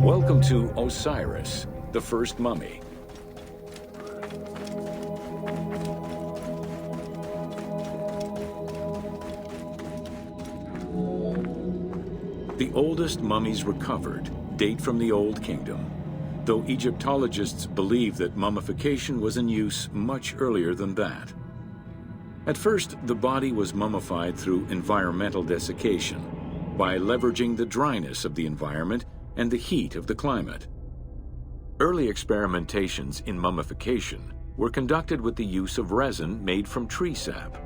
Welcome to Osiris, the first mummy. The oldest mummies recovered date from the Old Kingdom, though Egyptologists believe that mummification was in use much earlier than that. At first, the body was mummified through environmental desiccation, by leveraging the dryness of the environment and the heat of the climate. Early experimentations in mummification were conducted with the use of resin made from tree sap.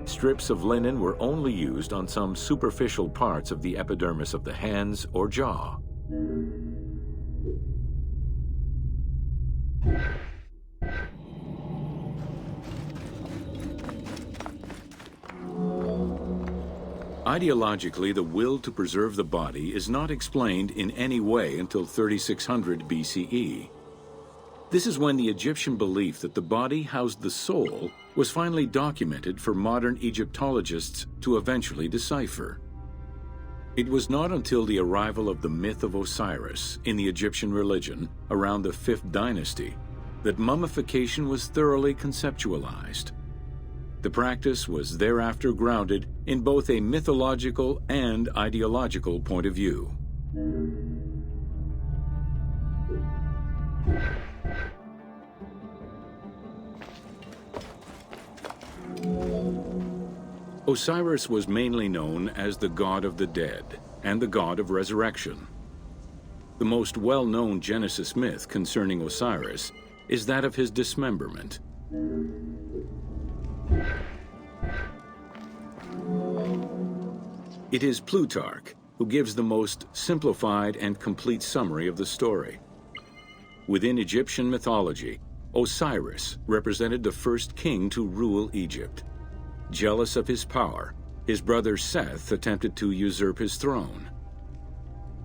Strips of linen were only used on some superficial parts of the epidermis of the hands or jaw. Ideologically, the will to preserve the body is not explained in any way until 3600 BCE. This is when the Egyptian belief that the body housed the soul was finally documented for modern Egyptologists to eventually decipher. It was not until the arrival of the myth of Osiris in the Egyptian religion around the 5th dynasty that mummification was thoroughly conceptualized. The practice was thereafter grounded in both a mythological and ideological point of view. Osiris was mainly known as the god of the dead and the god of resurrection. The most well-known Genesis myth concerning Osiris is that of his dismemberment. It is Plutarch who gives the most simplified and complete summary of the story. Within Egyptian mythology, Osiris represented the first king to rule Egypt. Jealous of his power, his brother Seth attempted to usurp his throne.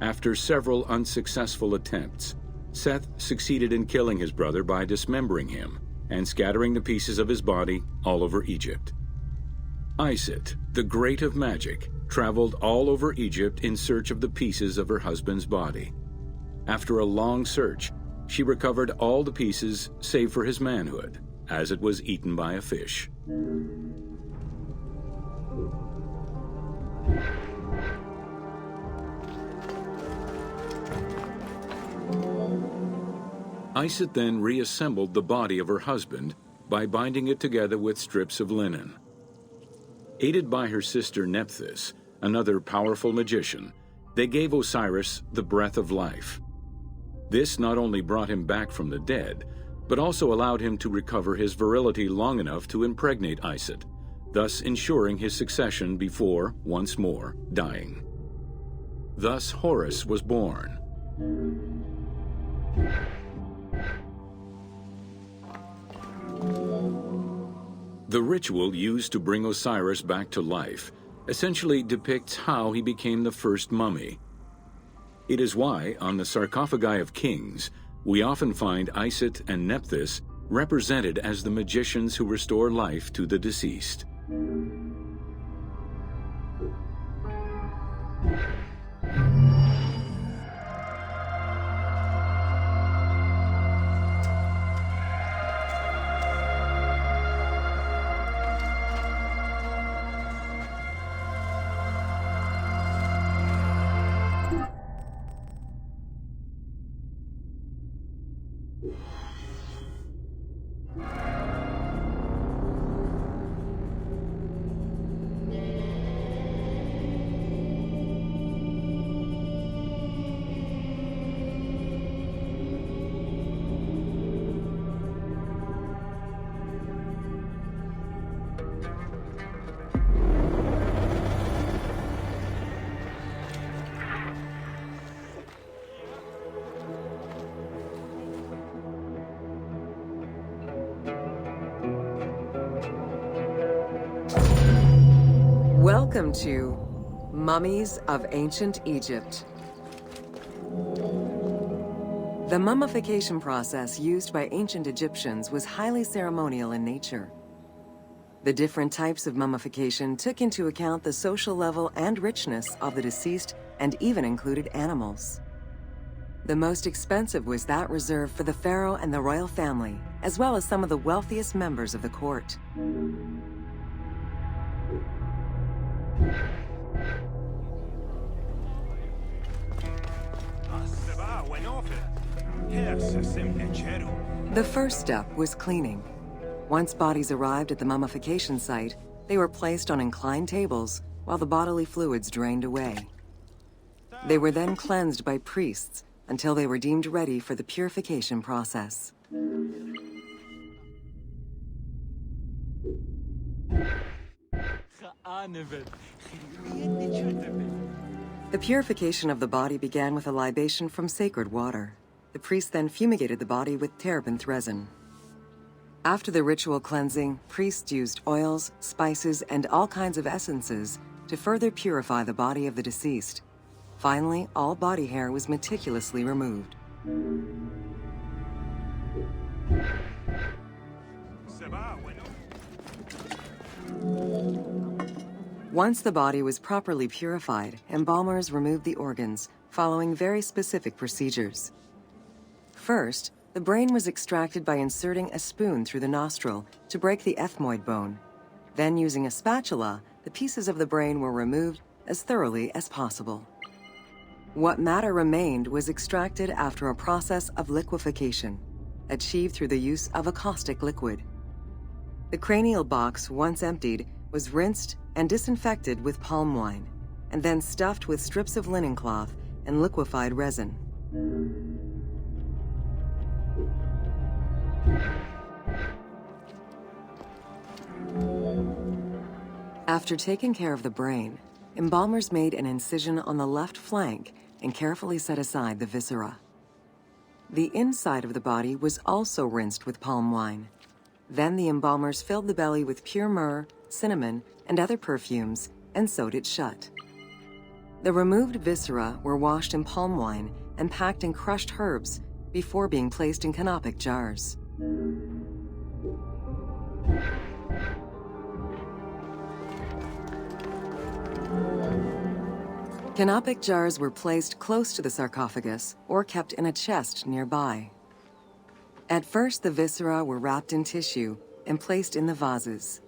After several unsuccessful attempts, Seth succeeded in killing his brother by dismembering him and scattering the pieces of his body all over Egypt. Isis, the Great of Magic, traveled all over Egypt in search of the pieces of her husband's body. After a long search, she recovered all the pieces save for his manhood, as it was eaten by a fish. Isis then reassembled the body of her husband by binding it together with strips of linen. Aided by her sister Nephthys, another powerful magician, they gave Osiris the breath of life. This not only brought him back from the dead, but also allowed him to recover his virility long enough to impregnate Isis, thus ensuring his succession before, once more, dying. Thus Horus was born. The ritual used to bring Osiris back to life essentially depicts how he became the first mummy. It is why, on the sarcophagi of kings, we often find Isis and Nephthys represented as the magicians who restore life to the deceased. Welcome to Mummies of Ancient Egypt. The mummification process used by ancient Egyptians was highly ceremonial in nature. The different types of mummification took into account the social level and richness of the deceased and even included animals. The most expensive was that reserved for the pharaoh and the royal family, as well as some of the wealthiest members of the court. The first step was cleaning. Once bodies arrived at the mummification site, they were placed on inclined tables while the bodily fluids drained away. They were then cleansed by priests until they were deemed ready for the purification process. The purification of the body began with a libation from sacred water. The priest then fumigated the body with terebinth resin. After the ritual cleansing, priests used oils, spices, and all kinds of essences to further purify the body of the deceased. Finally, all body hair was meticulously removed. Once the body was properly purified, embalmers removed the organs, following very specific procedures. First, the brain was extracted by inserting a spoon through the nostril to break the ethmoid bone. Then, using a spatula, the pieces of the brain were removed as thoroughly as possible. What matter remained was extracted after a process of liquefaction, achieved through the use of a caustic liquid. The cranial box, once emptied, was rinsed and disinfected with palm wine, and then stuffed with strips of linen cloth and liquefied resin. After taking care of the brain, embalmers made an incision on the left flank and carefully set aside the viscera. The inside of the body was also rinsed with palm wine. Then the embalmers filled the belly with pure myrrh, cinnamon, and other perfumes and sewed it shut. The removed viscera were washed in palm wine and packed in crushed herbs before being placed in canopic jars. Canopic jars were placed close to the sarcophagus or kept in a chest nearby. At first, the viscera were wrapped in tissue and placed in the vases.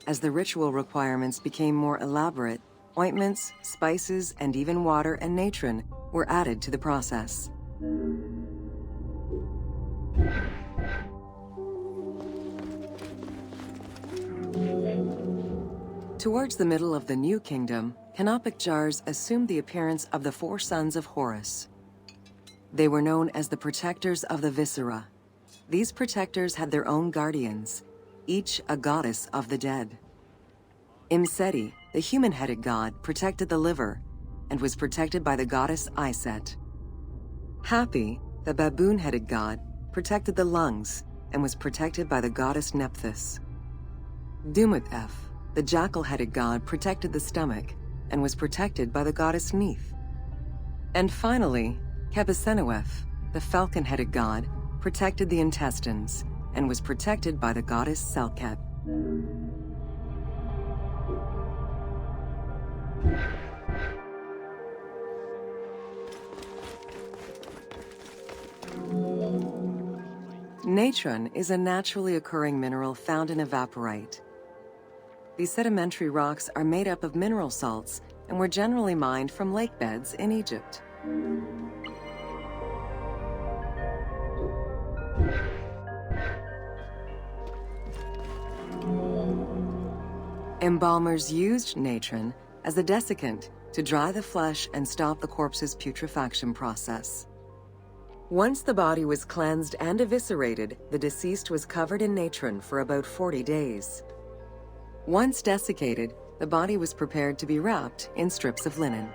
As the ritual requirements became more elaborate, ointments, spices, and even water and natron were added to the process. Towards the middle of the New Kingdom, canopic jars assumed the appearance of the 4 sons of Horus. They were known as the protectors of the viscera. These protectors had their own guardians, each a goddess of the dead. Imseti, the human-headed god, protected the liver and was protected by the goddess Iset. Hapi, the baboon-headed god, protected the lungs and was protected by the goddess Nephthys. Dumathef, the jackal-headed god, protected the stomach and was protected by the goddess Neith. And finally, Kebesenuef, the falcon-headed god, protected the intestines and was protected by the goddess Selket. Natron is a naturally occurring mineral found in evaporite. These sedimentary rocks are made up of mineral salts and were generally mined from lake beds in Egypt. Embalmers used natron as a desiccant to dry the flesh and stop the corpse's putrefaction process. Once the body was cleansed and eviscerated, the deceased was covered in natron for about 40 days. Once desiccated, the body was prepared to be wrapped in strips of linen.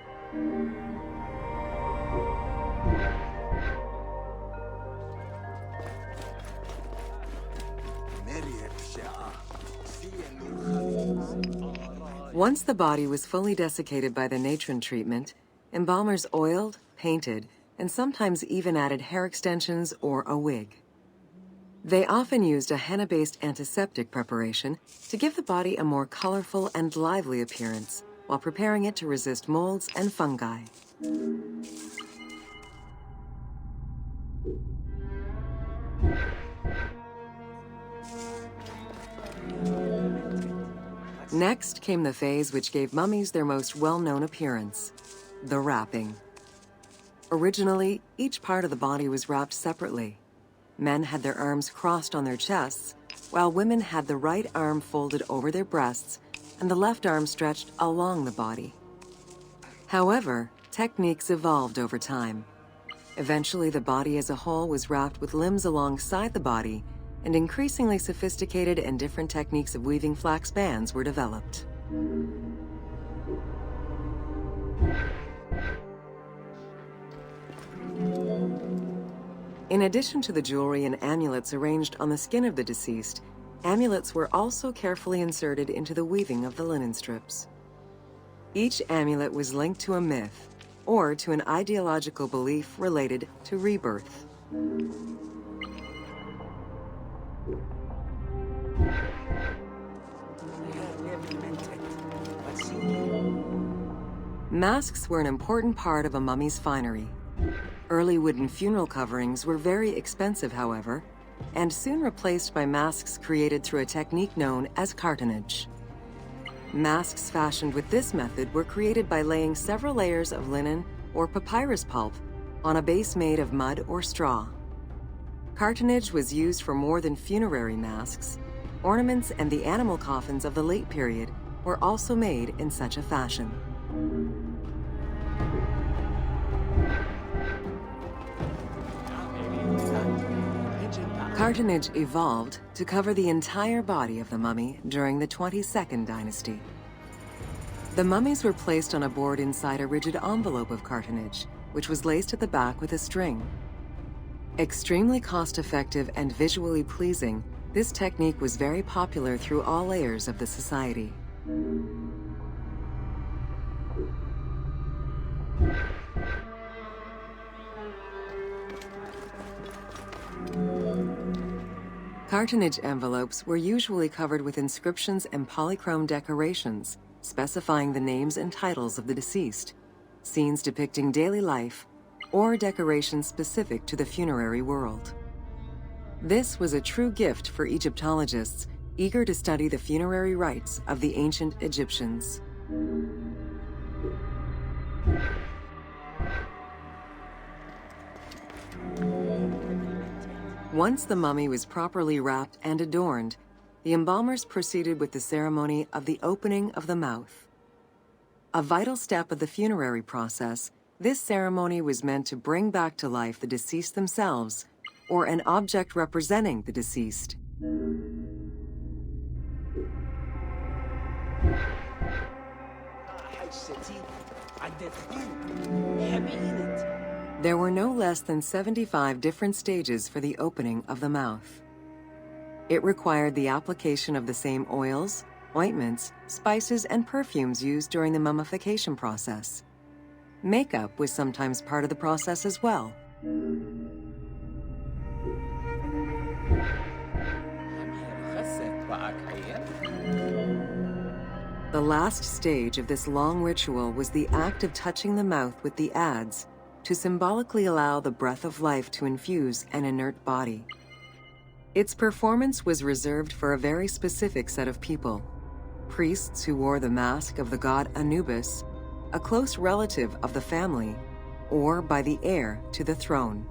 Once the body was fully desiccated by the natron treatment, embalmers oiled, painted, and sometimes even added hair extensions or a wig. They often used a henna-based antiseptic preparation to give the body a more colorful and lively appearance while preparing it to resist molds and fungi. Next came the phase which gave mummies their most well-known appearance, the wrapping. Originally, each part of the body was wrapped separately. Men had their arms crossed on their chests, while women had the right arm folded over their breasts and the left arm stretched along the body. However, techniques evolved over time. Eventually, the body as a whole was wrapped with limbs alongside the body, and increasingly sophisticated and different techniques of weaving flax bands were developed. In addition to the jewelry and amulets arranged on the skin of the deceased, amulets were also carefully inserted into the weaving of the linen strips. Each amulet was linked to a myth or to an ideological belief related to rebirth. Masks were an important part of a mummy's finery. Early wooden funeral coverings were very expensive, however, and soon replaced by masks created through a technique known as cartonnage. Masks fashioned with this method were created by laying several layers of linen or papyrus pulp on a base made of mud or straw. Cartonnage was used for more than funerary masks. Ornaments and the animal coffins of the late period were also made in such a fashion. Cartonnage evolved to cover the entire body of the mummy during the 22nd dynasty. The mummies were placed on a board inside a rigid envelope of cartonnage, which was laced at the back with a string. Extremely cost-effective and visually pleasing, this technique was very popular through all layers of the society. Cartonnage envelopes were usually covered with inscriptions and polychrome decorations, specifying the names and titles of the deceased, scenes depicting daily life, or decorations specific to the funerary world. This was a true gift for Egyptologists eager to study the funerary rites of the ancient Egyptians. Once the mummy was properly wrapped and adorned, the embalmers proceeded with the ceremony of the opening of the mouth. A vital step of the funerary process, this ceremony was meant to bring back to life the deceased themselves or an object representing the deceased. There were no less than 75 different stages for the opening of the mouth. It required the application of the same oils, ointments, spices, and perfumes used during the mummification process. Makeup was sometimes part of the process as well. The last stage of this long ritual was the act of touching the mouth with the adze to symbolically allow the breath of life to infuse an inert body. Its performance was reserved for a very specific set of people: priests who wore the mask of the god Anubis, a close relative of the family, or by the heir to the throne.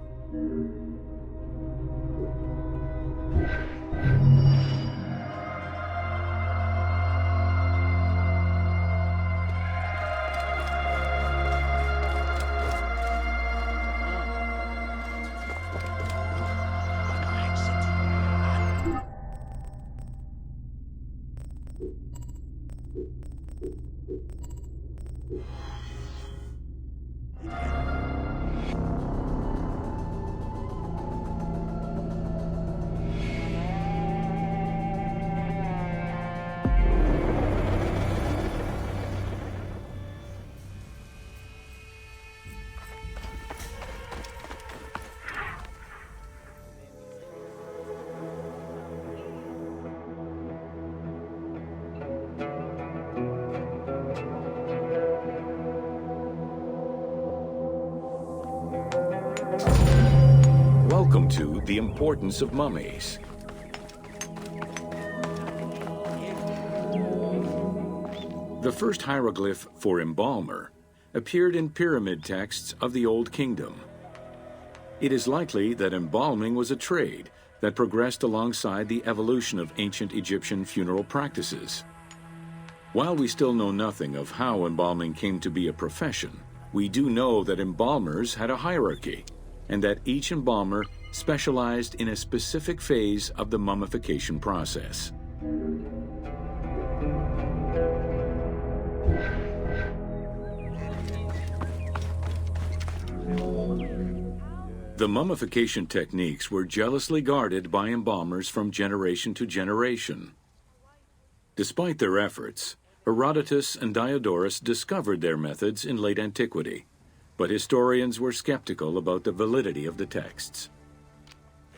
Welcome to The Importance of Mummies. The first hieroglyph for embalmer appeared in pyramid texts of the Old Kingdom. It is likely that embalming was a trade that progressed alongside the evolution of ancient Egyptian funeral practices. While we still know nothing of how embalming came to be a profession, we do know that embalmers had a hierarchy, and that each embalmer specialized in a specific phase of the mummification process. The mummification techniques were jealously guarded by embalmers from generation to generation. Despite their efforts, Herodotus and Diodorus discovered their methods in late antiquity, but historians were skeptical about the validity of the texts.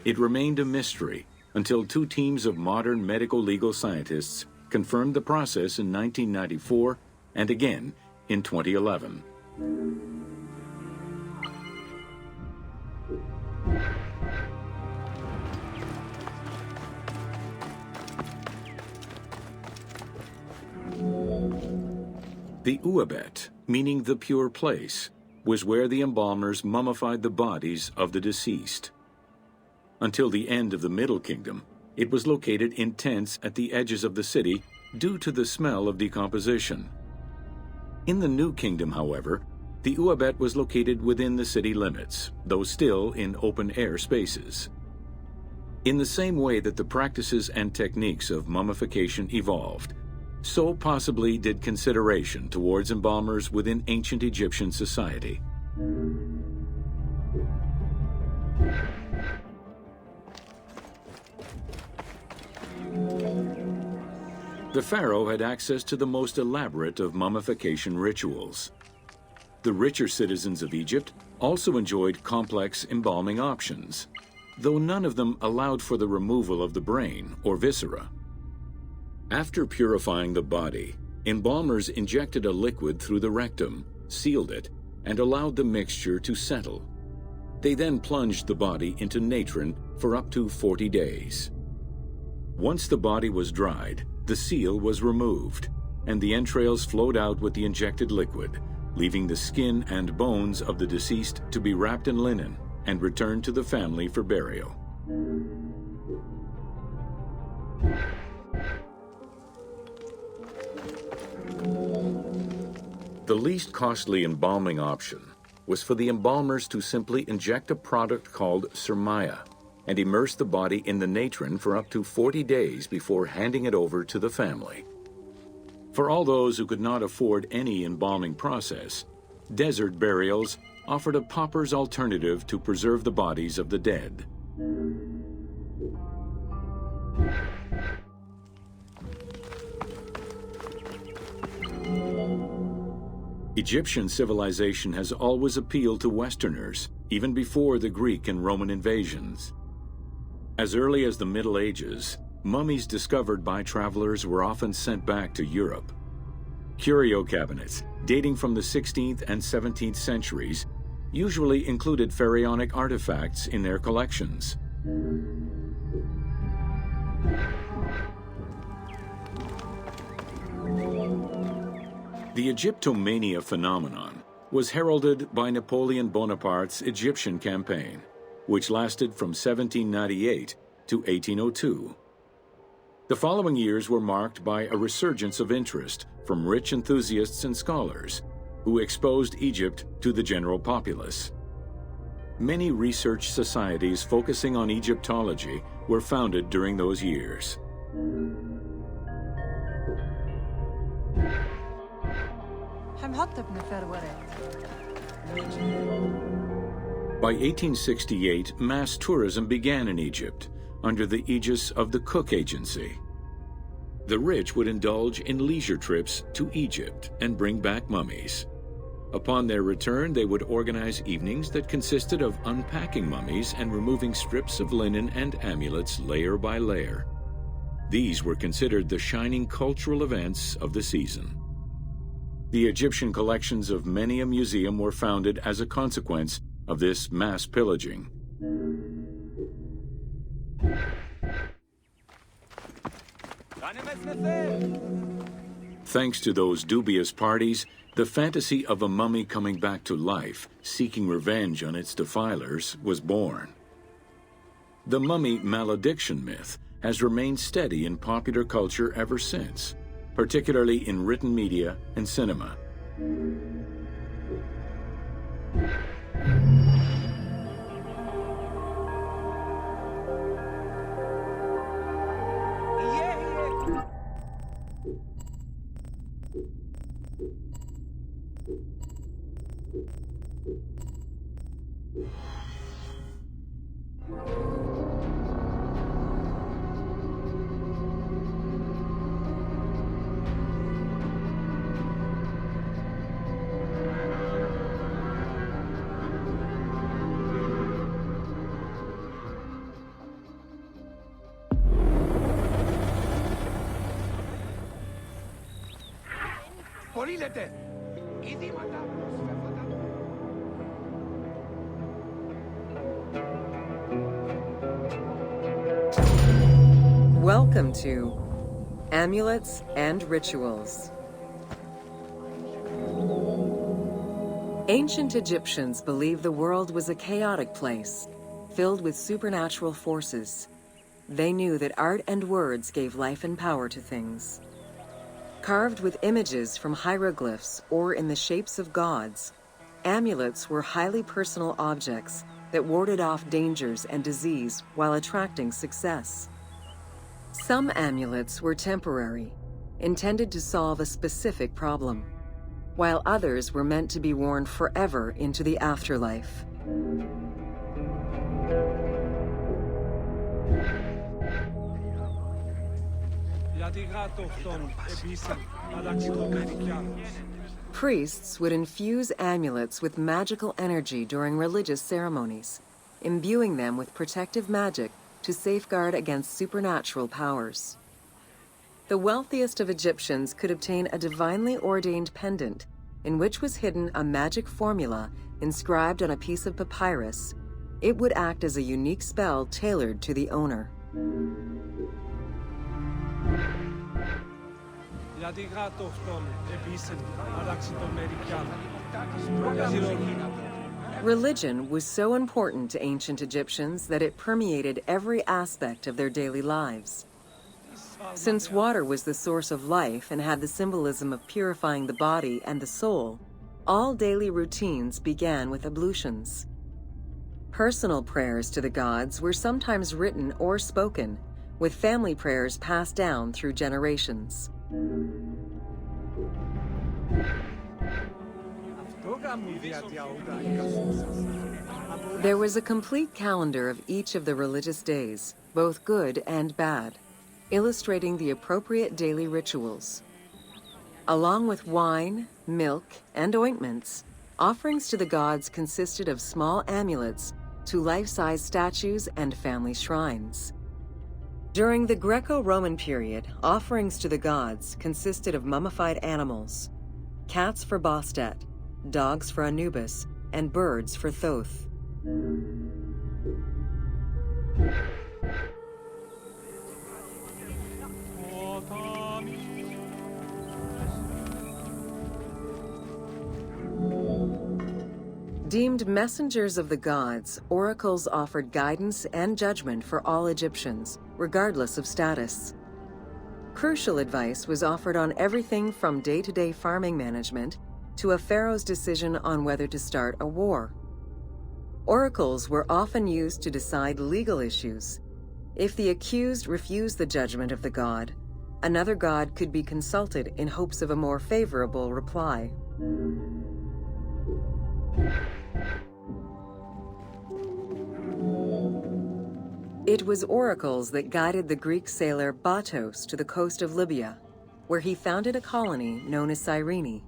It remained a mystery until two teams of modern medical legal scientists confirmed the process in 1994 and again in 2011. The Uabet, meaning the pure place, was where the embalmers mummified the bodies of the deceased. Until the end of the Middle Kingdom, it was located in tents at the edges of the city due to the smell of decomposition. In the New Kingdom, however, the Uabet was located within the city limits, though still in open-air spaces. In the same way that the practices and techniques of mummification evolved, so possibly did consideration towards embalmers within ancient Egyptian society. The pharaoh had access to the most elaborate of mummification rituals. The richer citizens of Egypt also enjoyed complex embalming options, though none of them allowed for the removal of the brain or viscera. After purifying the body, embalmers injected a liquid through the rectum, sealed it, and allowed the mixture to settle. They then plunged the body into natron for up to 40 days. Once the body was dried, the seal was removed, and the entrails flowed out with the injected liquid, leaving the skin and bones of the deceased to be wrapped in linen and returned to the family for burial. The least costly embalming option was for the embalmers to simply inject a product called surmaya and immerse the body in the natron for up to 40 days before handing it over to the family. For all those who could not afford any embalming process, desert burials offered a pauper's alternative to preserve the bodies of the dead. Egyptian civilization has always appealed to Westerners, even before the Greek and Roman invasions. As early as the Middle Ages, mummies discovered by travelers were often sent back to Europe. Curio cabinets, dating from the 16th and 17th centuries, usually included pharaonic artifacts in their collections. The Egyptomania phenomenon was heralded by Napoleon Bonaparte's Egyptian campaign, which lasted from 1798 to 1802. The following years were marked by a resurgence of interest from rich enthusiasts and scholars who exposed Egypt to the general populace. Many research societies focusing on Egyptology were founded during those years. By 1868, mass tourism began in Egypt under the aegis of the Cook Agency. The rich would indulge in leisure trips to Egypt and bring back mummies. Upon their return, they would organize evenings that consisted of unpacking mummies and removing strips of linen and amulets layer by layer. These were considered the shining cultural events of the season. The Egyptian collections of many a museum were founded as a consequence of this mass pillaging. Thanks to those dubious parties, the fantasy of a mummy coming back to life, seeking revenge on its defilers, was born. The mummy malediction myth has remained steady in popular culture ever since, particularly in written media and cinema. Welcome to Amulets and Rituals. Ancient Egyptians believed the world was a chaotic place, filled with supernatural forces. They knew that art and words gave life and power to things. Carved with images from hieroglyphs or in the shapes of gods, amulets were highly personal objects that warded off dangers and disease while attracting success. Some amulets were temporary, intended to solve a specific problem, while others were meant to be worn forever into the afterlife. Priests would infuse amulets with magical energy during religious ceremonies, imbuing them with protective magic to safeguard against supernatural powers. The wealthiest of Egyptians could obtain a divinely ordained pendant in which was hidden a magic formula inscribed on a piece of papyrus. It would act as a unique spell tailored to the owner. Religion was so important to ancient Egyptians that it permeated every aspect of their daily lives. Since water was the source of life and had the symbolism of purifying the body and the soul, all daily routines began with ablutions. Personal prayers to the gods were sometimes written or spoken, with family prayers passed down through generations. There was a complete calendar of each of the religious days, both good and bad, illustrating the appropriate daily rituals. Along with wine, milk, and ointments, offerings to the gods consisted of small amulets to life-size statues and family shrines. During the Greco-Roman period, offerings to the gods consisted of mummified animals, cats for Bastet, dogs for Anubis, and birds for Thoth. Deemed messengers of the gods, oracles offered guidance and judgment for all Egyptians, regardless of status. Crucial advice was offered on everything from day-to-day farming management to a pharaoh's decision on whether to start a war. Oracles were often used to decide legal issues. If the accused refused the judgment of the god, another god could be consulted in hopes of a more favorable reply. It was oracles that guided the Greek sailor Batos to the coast of Libya, where he founded a colony known as Cyrene.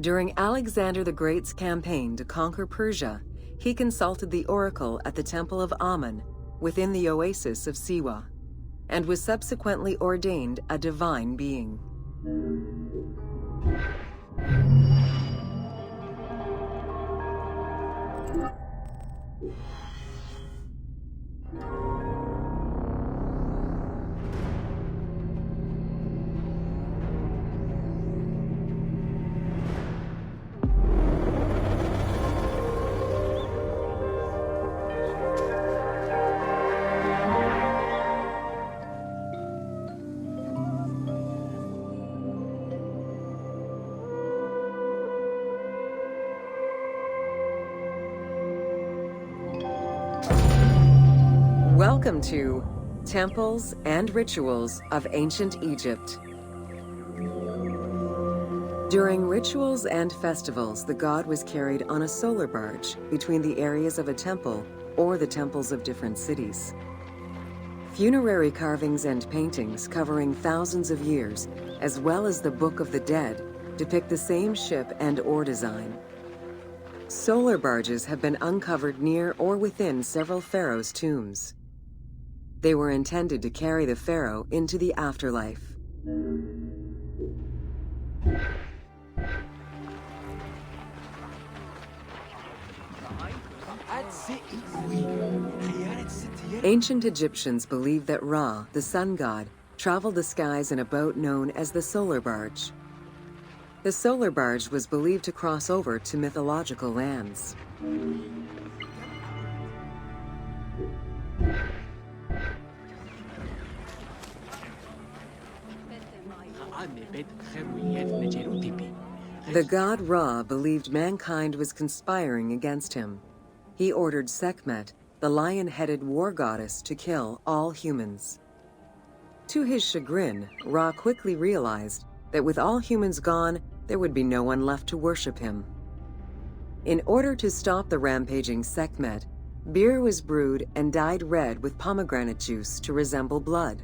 During Alexander the Great's campaign to conquer Persia, he consulted the oracle at the Temple of Amun within the oasis of Siwa, and was subsequently ordained a divine being. Welcome to Temples and Rituals of Ancient Egypt. During rituals and festivals, the god was carried on a solar barge between the areas of a temple or the temples of different cities. Funerary carvings and paintings covering thousands of years, as well as the Book of the Dead, depict the same ship and oar design. Solar barges have been uncovered near or within several pharaohs' tombs. They were intended to carry the pharaoh into the afterlife. Ancient Egyptians believed that Ra, the sun god, traveled the skies in a boat known as the solar barge. The solar barge was believed to cross over to mythological lands. The god Ra believed mankind was conspiring against him. He ordered Sekhmet, the lion-headed war goddess, to kill all humans. To his chagrin, Ra quickly realized that with all humans gone, there would be no one left to worship him. In order to stop the rampaging Sekhmet, beer was brewed and dyed red with pomegranate juice to resemble blood.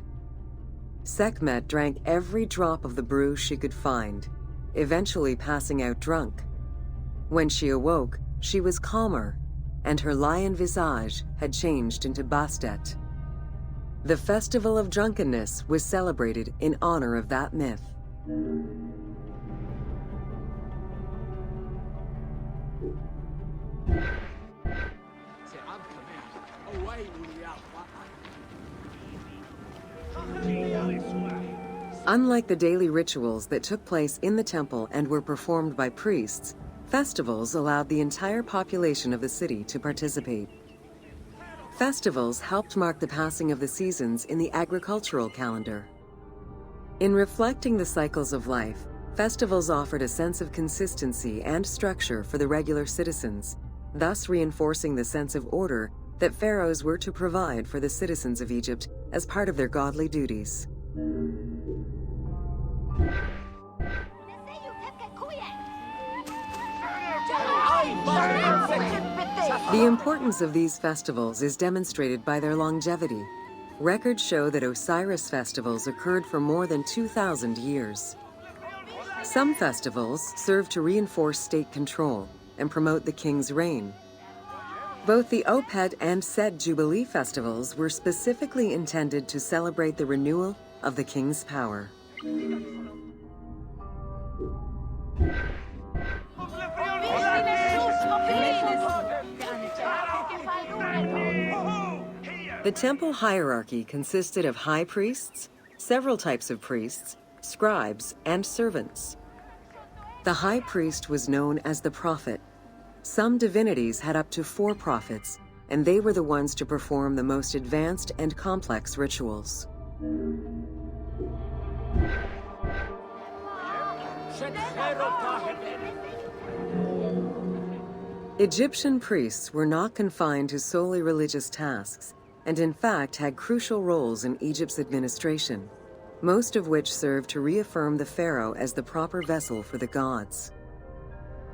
Sekhmet drank every drop of the brew she could find, eventually passing out drunk. When she awoke, she was calmer, and her lion visage had changed into Bastet. The Festival of Drunkenness was celebrated in honor of that myth. Unlike the daily rituals that took place in the temple and were performed by priests, festivals allowed the entire population of the city to participate. Festivals helped mark the passing of the seasons in the agricultural calendar. In reflecting the cycles of life, festivals offered a sense of consistency and structure for the regular citizens, thus reinforcing the sense of order that pharaohs were to provide for the citizens of Egypt as part of their godly duties. The importance of these festivals is demonstrated by their longevity. Records show that Osiris festivals occurred for more than 2,000 years. Some festivals serve to reinforce state control and promote the king's reign. Both the Opet and Sed Jubilee festivals were specifically intended to celebrate the renewal of the king's power. The temple hierarchy consisted of high priests, several types of priests, scribes, and servants. The high priest was known as the prophet. Some divinities had up to 4 prophets, and they were the ones to perform the most advanced and complex rituals. Egyptian priests were not confined to solely religious tasks, and in fact had crucial roles in Egypt's administration, most of which served to reaffirm the pharaoh as the proper vessel for the gods.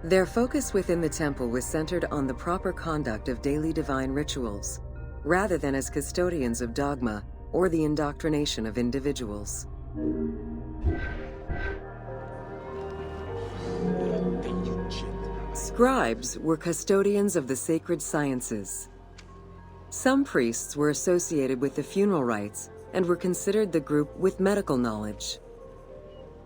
Their focus within the temple was centered on the proper conduct of daily divine rituals, rather than as custodians of dogma or the indoctrination of individuals. Scribes were custodians of the sacred sciences. Some priests were associated with the funeral rites and were considered the group with medical knowledge.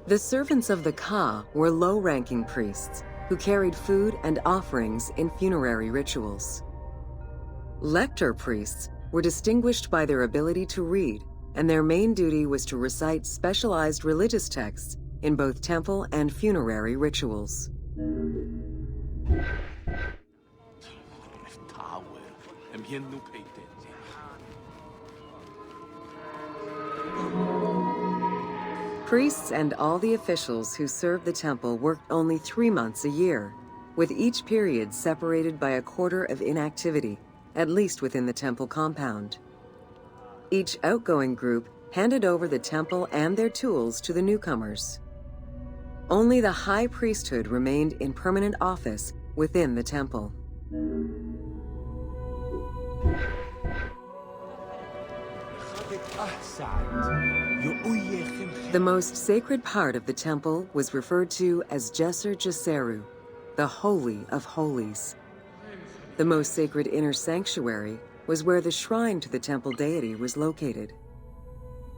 The servants of the Ka were low-ranking priests who carried food and offerings in funerary rituals. Lector priests were distinguished by their ability to read, and their main duty was to recite specialized religious texts in both temple and funerary rituals. Priests and all the officials who served the temple worked only 3 months a year, with each period separated by a quarter of inactivity, at least within the temple compound. Each outgoing group handed over the temple and their tools to the newcomers. Only the high priesthood remained in permanent office within the temple. The most sacred part of the temple was referred to as Jeser Jeseru, the Holy of Holies. The most sacred inner sanctuary was where the shrine to the temple deity was located.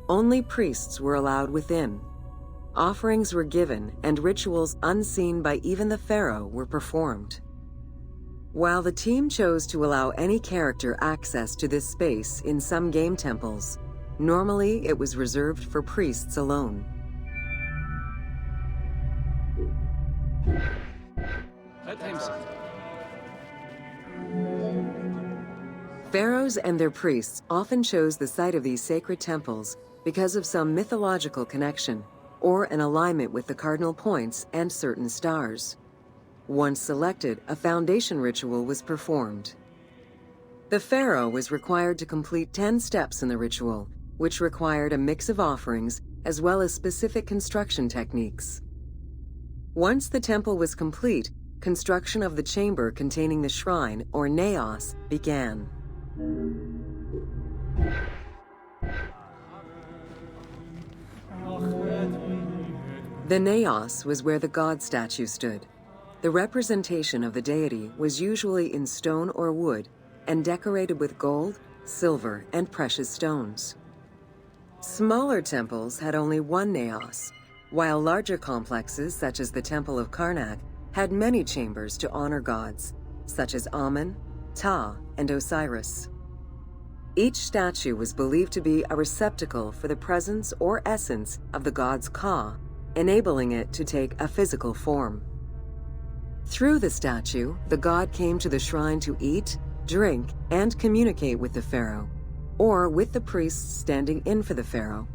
Only priests were allowed within. Offerings were given and rituals unseen by even the pharaoh were performed. While the team chose to allow any character access to this space in some game temples, normally it was reserved for priests alone. Pharaohs and their priests often chose the site of these sacred temples because of some mythological connection or an alignment with the cardinal points and certain stars. Once selected, a foundation ritual was performed. The pharaoh was required to complete 10 steps in the ritual, which required a mix of offerings as well as specific construction techniques. Once the temple was complete, construction of the chamber containing the shrine, or naos, began. The naos was where the god statue stood. The representation of the deity was usually in stone or wood and decorated with gold, silver, and precious stones. Smaller temples had only one naos, while larger complexes, such as the Temple of Karnak, had many chambers to honor gods, such as Amun, Ptah, and Osiris. Each statue was believed to be a receptacle for the presence or essence of the god's Ka, enabling it to take a physical form. Through the statue, the god came to the shrine to eat, drink, and communicate with the pharaoh, or with the priests standing in for the pharaoh.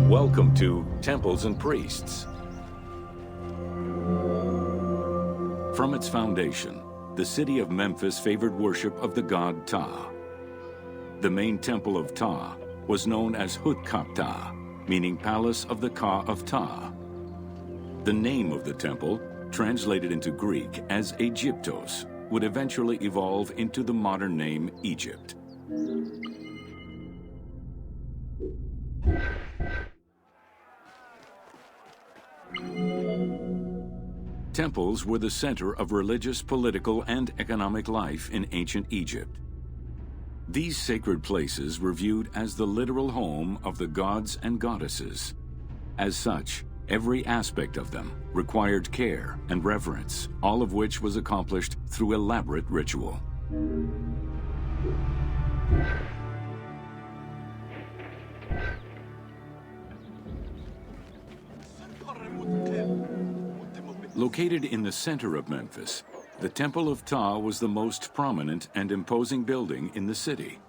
Welcome to Temples and Priests. From its foundation, the city of Memphis favored worship of the god Ptah. The main temple of Ptah was known as Hutkaptah, meaning Palace of the Ka of Ptah. The name of the temple, translated into Greek as Aegyptos, would eventually evolve into the modern name Egypt. Temples were the center of religious, political, and economic life in ancient Egypt. These sacred places were viewed as the literal home of the gods and goddesses. As such, every aspect of them required care and reverence, all of which was accomplished through elaborate ritual. Located in the center of Memphis, the Temple of Ptah was the most prominent and imposing building in the city.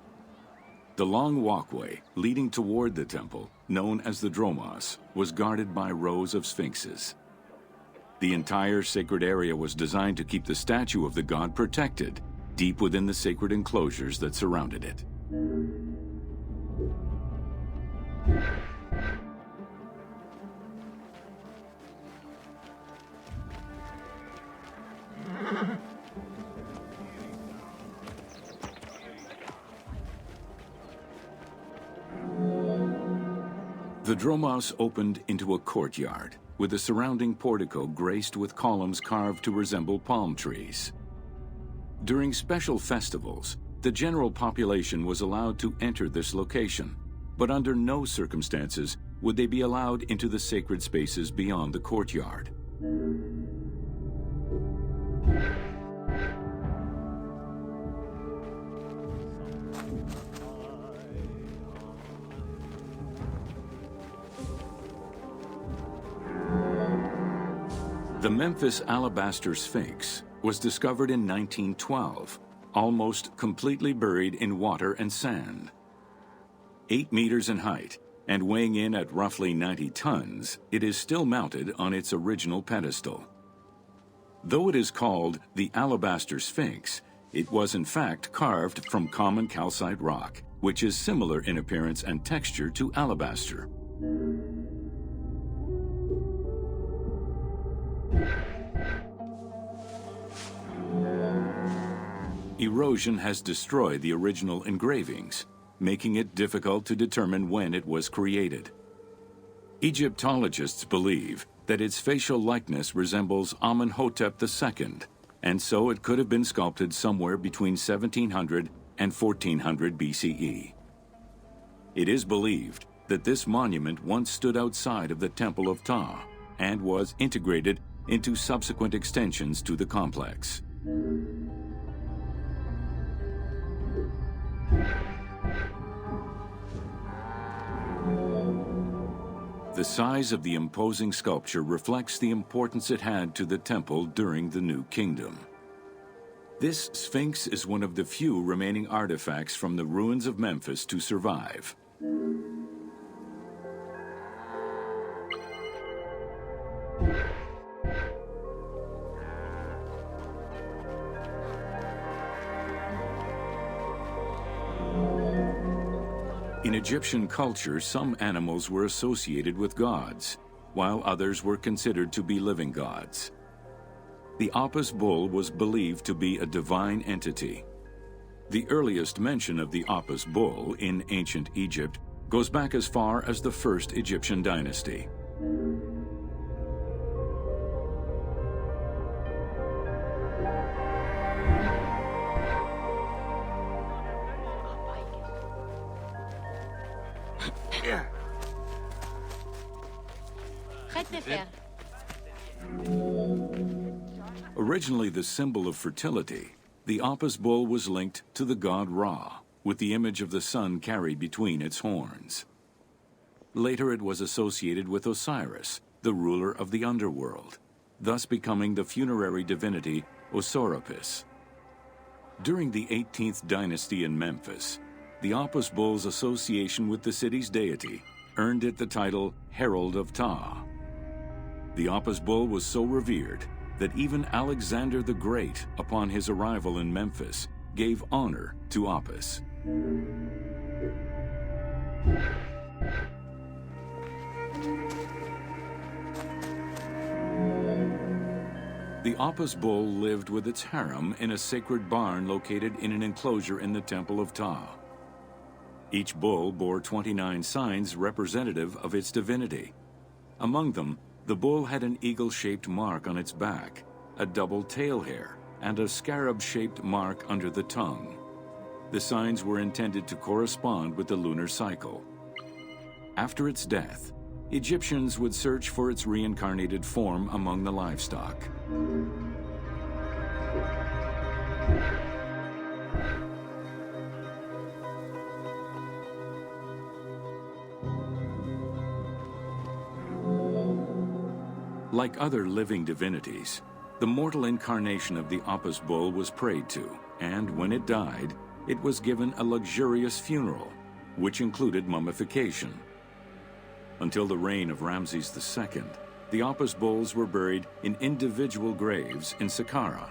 The long walkway leading toward the temple, known as the Dromos, was guarded by rows of sphinxes. The entire sacred area was designed to keep the statue of the god protected, deep within the sacred enclosures that surrounded it. The dromos opened into a courtyard, with a surrounding portico graced with columns carved to resemble palm trees. During special festivals, the general population was allowed to enter this location, but under no circumstances would they be allowed into the sacred spaces beyond the courtyard. The Memphis Alabaster Sphinx was discovered in 1912, almost completely buried in water and sand. 8 meters in height and weighing in at roughly 90 tons, it is still mounted on its original pedestal. Though it is called the Alabaster Sphinx, it was in fact carved from common calcite rock, which is similar in appearance and texture to alabaster. Erosion has destroyed the original engravings, making it difficult to determine when it was created. Egyptologists believe that its facial likeness resembles Amenhotep II, and so it could have been sculpted somewhere between 1700 and 1400 BCE. It is believed that this monument once stood outside of the Temple of Ptah and was integrated into subsequent extensions to the complex. The size of the imposing sculpture reflects the importance it had to the temple during the New Kingdom. This Sphinx is one of the few remaining artifacts from the ruins of Memphis to survive. In Egyptian culture, some animals were associated with gods, while others were considered to be living gods. The Apis bull was believed to be a divine entity. The earliest mention of the Apis bull in ancient Egypt goes back as far as the first Egyptian dynasty. Originally the symbol of fertility, the Apis bull was linked to the god Ra, with the image of the sun carried between its horns. Later it was associated with Osiris, the ruler of the underworld, thus becoming the funerary divinity Osorapis. During the 18th dynasty in Memphis, the Apis bull's association with the city's deity earned it the title Herald of Ptah. The Apis bull was so revered that even Alexander the Great, upon his arrival in Memphis, gave honor to Apis. The Apis bull lived with its harem in a sacred barn located in an enclosure in the Temple of Ptah. Each bull bore 29 signs representative of its divinity. Among them, the bull had an eagle-shaped mark on its back, a double tail hair, and a scarab-shaped mark under the tongue. The signs were intended to correspond with the lunar cycle. After its death, Egyptians would search for its reincarnated form among the livestock. Like other living divinities, the mortal incarnation of the Apis bull was prayed to, and when it died, it was given a luxurious funeral, which included mummification. Until the reign of Ramses II, the Apis bulls were buried in individual graves in Saqqara.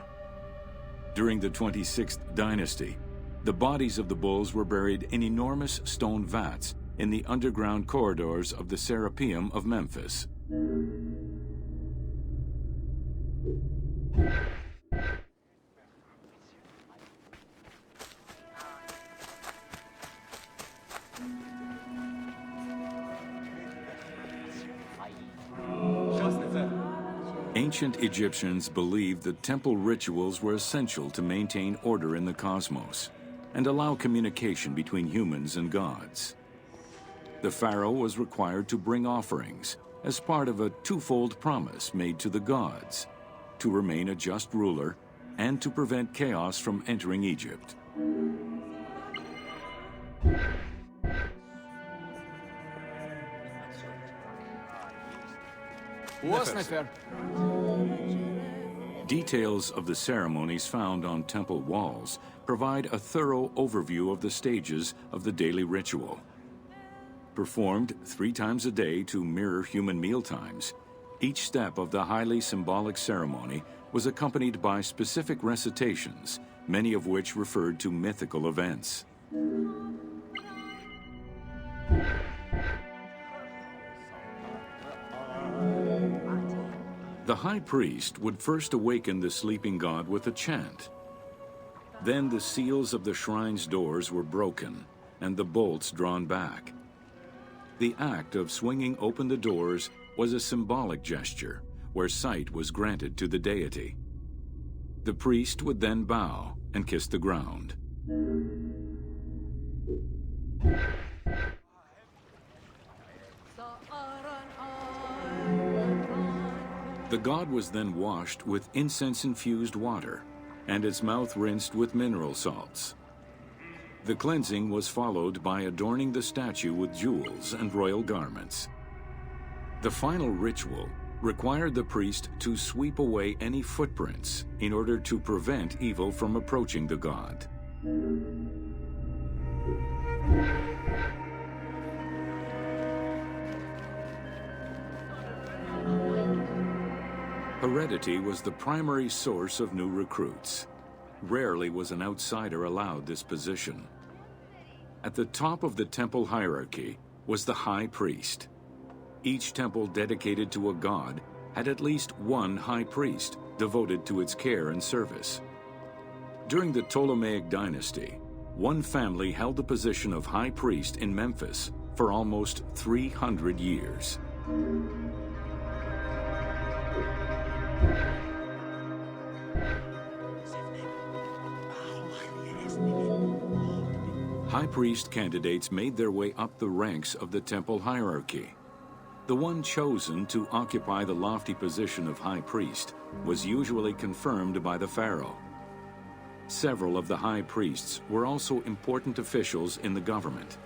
During the 26th dynasty, the bodies of the bulls were buried in enormous stone vats in the underground corridors of the Serapeum of Memphis. Ancient Egyptians believed that temple rituals were essential to maintain order in the cosmos and allow communication between humans and gods. The pharaoh was required to bring offerings as part of a twofold promise made to the gods, to remain a just ruler and to prevent chaos from entering Egypt. Details of the ceremonies found on temple walls provide a thorough overview of the stages of the daily ritual. Performed 3 times a day to mirror human mealtimes, each step of the highly symbolic ceremony was accompanied by specific recitations, many of which referred to mythical events. The high priest would first awaken the sleeping god with a chant. Then the seals of the shrine's doors were broken and the bolts drawn back. The act of swinging open the doors was a symbolic gesture where sight was granted to the deity. The priest would then bow and kiss the ground. The god was then washed with incense-infused water and its mouth rinsed with mineral salts. The cleansing was followed by adorning the statue with jewels and royal garments. The final ritual required the priest to sweep away any footprints in order to prevent evil from approaching the god. Heredity was the primary source of new recruits. Rarely was an outsider allowed this position. At the top of the temple hierarchy was the high priest. Each temple dedicated to a god had at least one high priest devoted to its care and service. During the Ptolemaic dynasty, one family held the position of high priest in Memphis for almost 300 years. High priest candidates made their way up the ranks of the temple hierarchy. The one chosen to occupy the lofty position of high priest was usually confirmed by the pharaoh. Several of the high priests were also important officials in the government.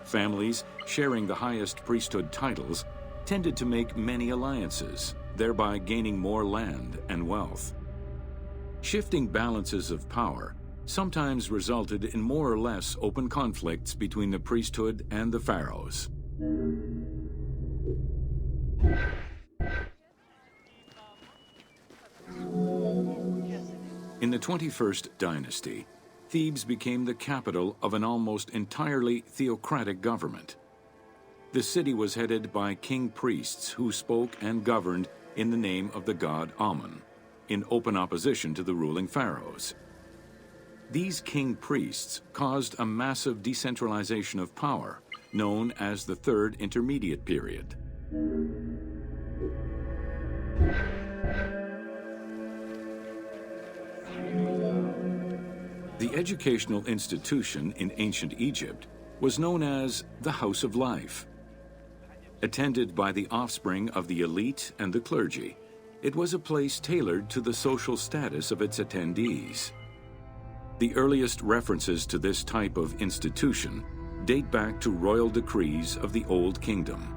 Families sharing the highest priesthood titles tended to make many alliances, thereby gaining more land and wealth. Shifting balances of power sometimes resulted in more or less open conflicts between the priesthood and the pharaohs. In the 21st dynasty, Thebes became the capital of an almost entirely theocratic government. The city was headed by king priests who spoke and governed in the name of the god Amun, in open opposition to the ruling pharaohs. These king priests caused a massive decentralization of power, known as the Third Intermediate Period. The educational institution in ancient Egypt was known as the House of Life. Attended by the offspring of the elite and the clergy, it was a place tailored to the social status of its attendees. The earliest references to this type of institution date back to royal decrees of the Old Kingdom.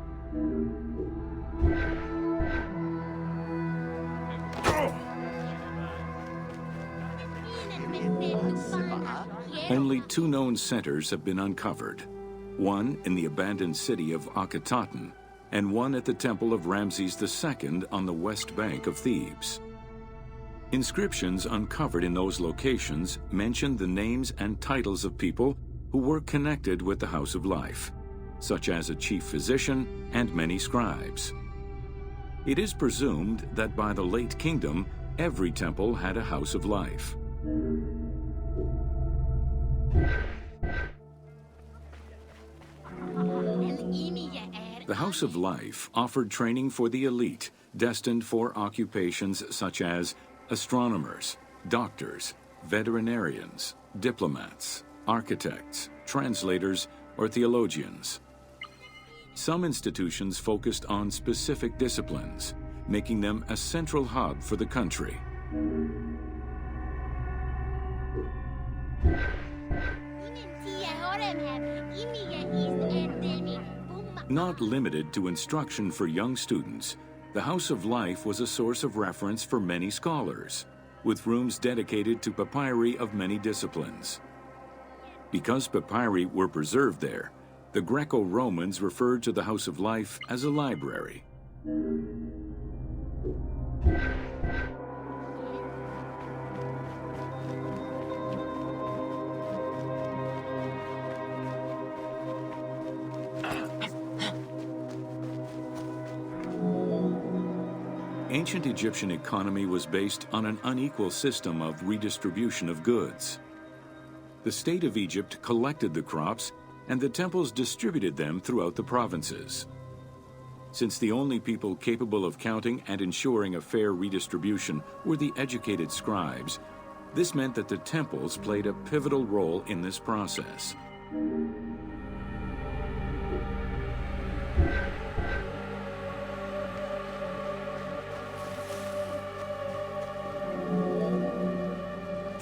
Only 2 known centers have been uncovered, one in the abandoned city of Akhetaten and one at the temple of Ramses II on the west bank of Thebes. Inscriptions uncovered in those locations mention the names and titles of people who were connected with the House of Life, such as a chief physician and many scribes. It is presumed that by the late kingdom, every temple had a House of Life. The House of Life offered training for the elite destined for occupations such as astronomers, doctors, veterinarians, diplomats, architects, translators, or theologians. Some institutions focused on specific disciplines, making them a central hub for the country. Not limited to instruction for young students, the House of Life was a source of reference for many scholars, with rooms dedicated to papyri of many disciplines. Because papyri were preserved there, the Greco-Romans referred to the House of Life as a library. Ancient Egyptian economy was based on an unequal system of redistribution of goods. The state of Egypt collected the crops, and the temples distributed them throughout the provinces. Since the only people capable of counting and ensuring a fair redistribution were the educated scribes, this meant that the temples played a pivotal role in this process.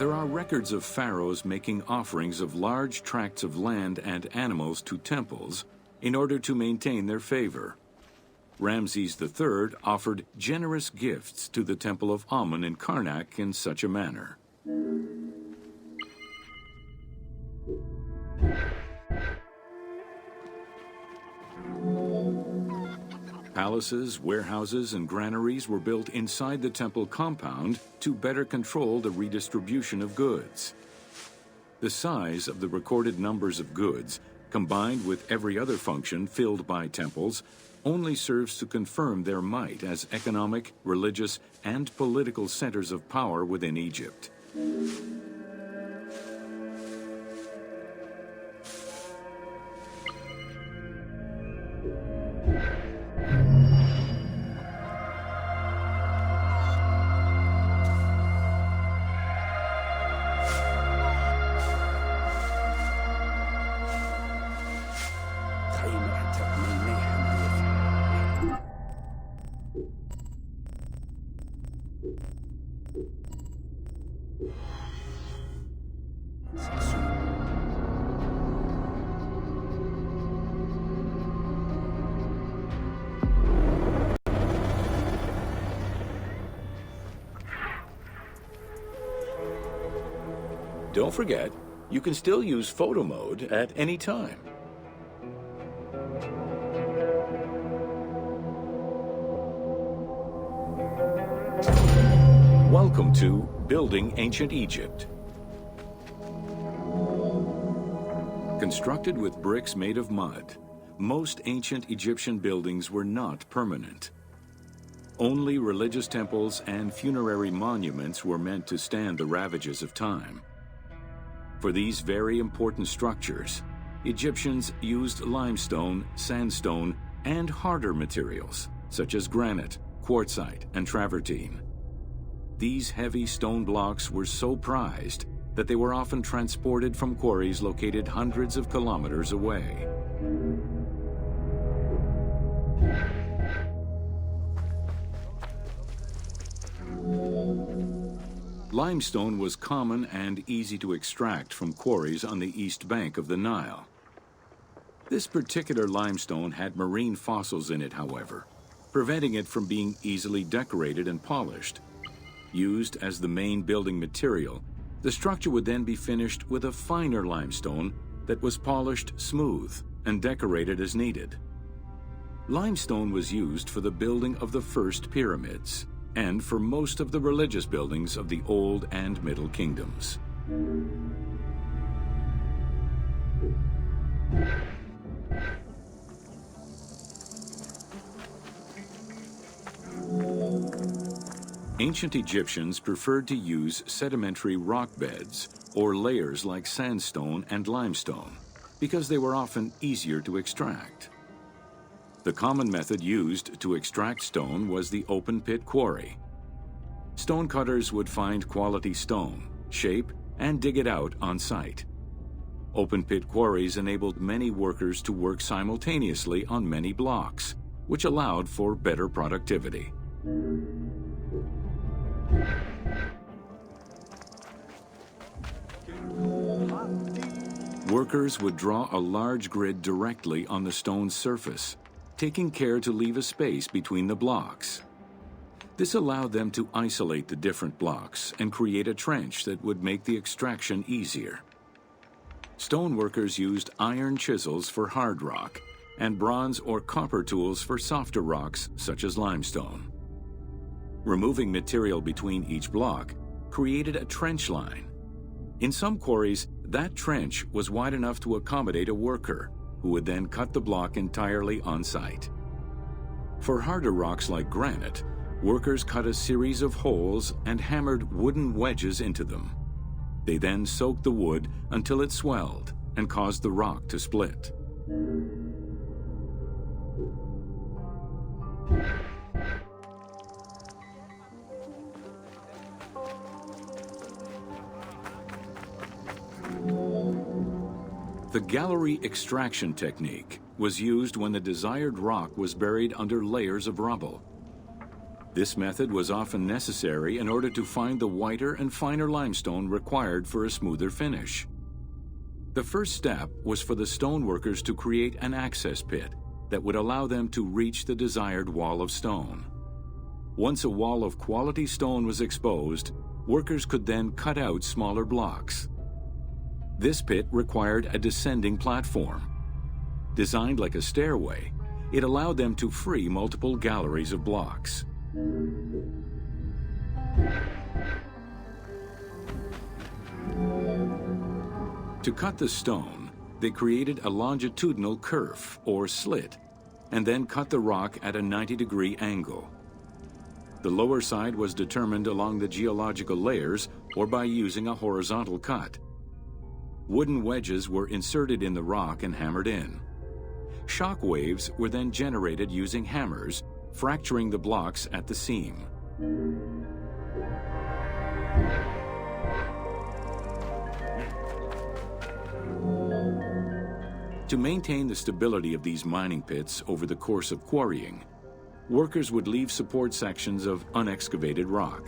There are records of pharaohs making offerings of large tracts of land and animals to temples in order to maintain their favor. Ramses III offered generous gifts to the Temple of Amun in Karnak in such a manner. Palaces, warehouses, and granaries were built inside the temple compound to better control the redistribution of goods. The size of the recorded numbers of goods, combined with every other function filled by temples, only serves to confirm their might as economic, religious, and political centers of power within Egypt. Don't forget, you can still use photo mode at any time. Welcome to Building Ancient Egypt. Constructed with bricks made of mud, most ancient Egyptian buildings were not permanent. Only religious temples and funerary monuments were meant to stand the ravages of time. For these very important structures, Egyptians used limestone, sandstone, and harder materials, such as granite, quartzite, and travertine. These heavy stone blocks were so prized that they were often transported from quarries located hundreds of kilometers away. Limestone was common and easy to extract from quarries on the east bank of the Nile. This particular limestone had marine fossils in it, however, preventing it from being easily decorated and polished. Used as the main building material, the structure would then be finished with a finer limestone that was polished smooth and decorated as needed. Limestone was used for the building of the first pyramids and for most of the religious buildings of the Old and Middle Kingdoms. Ancient Egyptians preferred to use sedimentary rock beds or layers like sandstone and limestone because they were often easier to extract. The common method used to extract stone was the open pit quarry. Stonecutters would find quality stone, shape, and dig it out on site. Open pit quarries enabled many workers to work simultaneously on many blocks, which allowed for better productivity. Workers would draw a large grid directly on the stone's surface, taking care to leave a space between the blocks. This allowed them to isolate the different blocks and create a trench that would make the extraction easier. Stoneworkers used iron chisels for hard rock and bronze or copper tools for softer rocks such as limestone. Removing material between each block created a trench line. In some quarries, that trench was wide enough to accommodate a worker, who would then cut the block entirely on site. For harder rocks like granite, workers cut a series of holes and hammered wooden wedges into them. They then soaked the wood until it swelled and caused the rock to split. The gallery extraction technique was used when the desired rock was buried under layers of rubble. This method was often necessary in order to find the whiter and finer limestone required for a smoother finish. The first step was for the stoneworkers to create an access pit that would allow them to reach the desired wall of stone. Once a wall of quality stone was exposed, workers could then cut out smaller blocks. This pit required a descending platform. Designed like a stairway, it allowed them to free multiple galleries of blocks. To cut the stone, they created a longitudinal kerf or slit, and then cut the rock at a 90-degree angle. The lower side was determined along the geological layers or by using a horizontal cut. Wooden wedges were inserted in the rock and hammered in. Shock waves were then generated using hammers, fracturing the blocks at the seam. To maintain the stability of these mining pits over the course of quarrying, workers would leave support sections of unexcavated rock.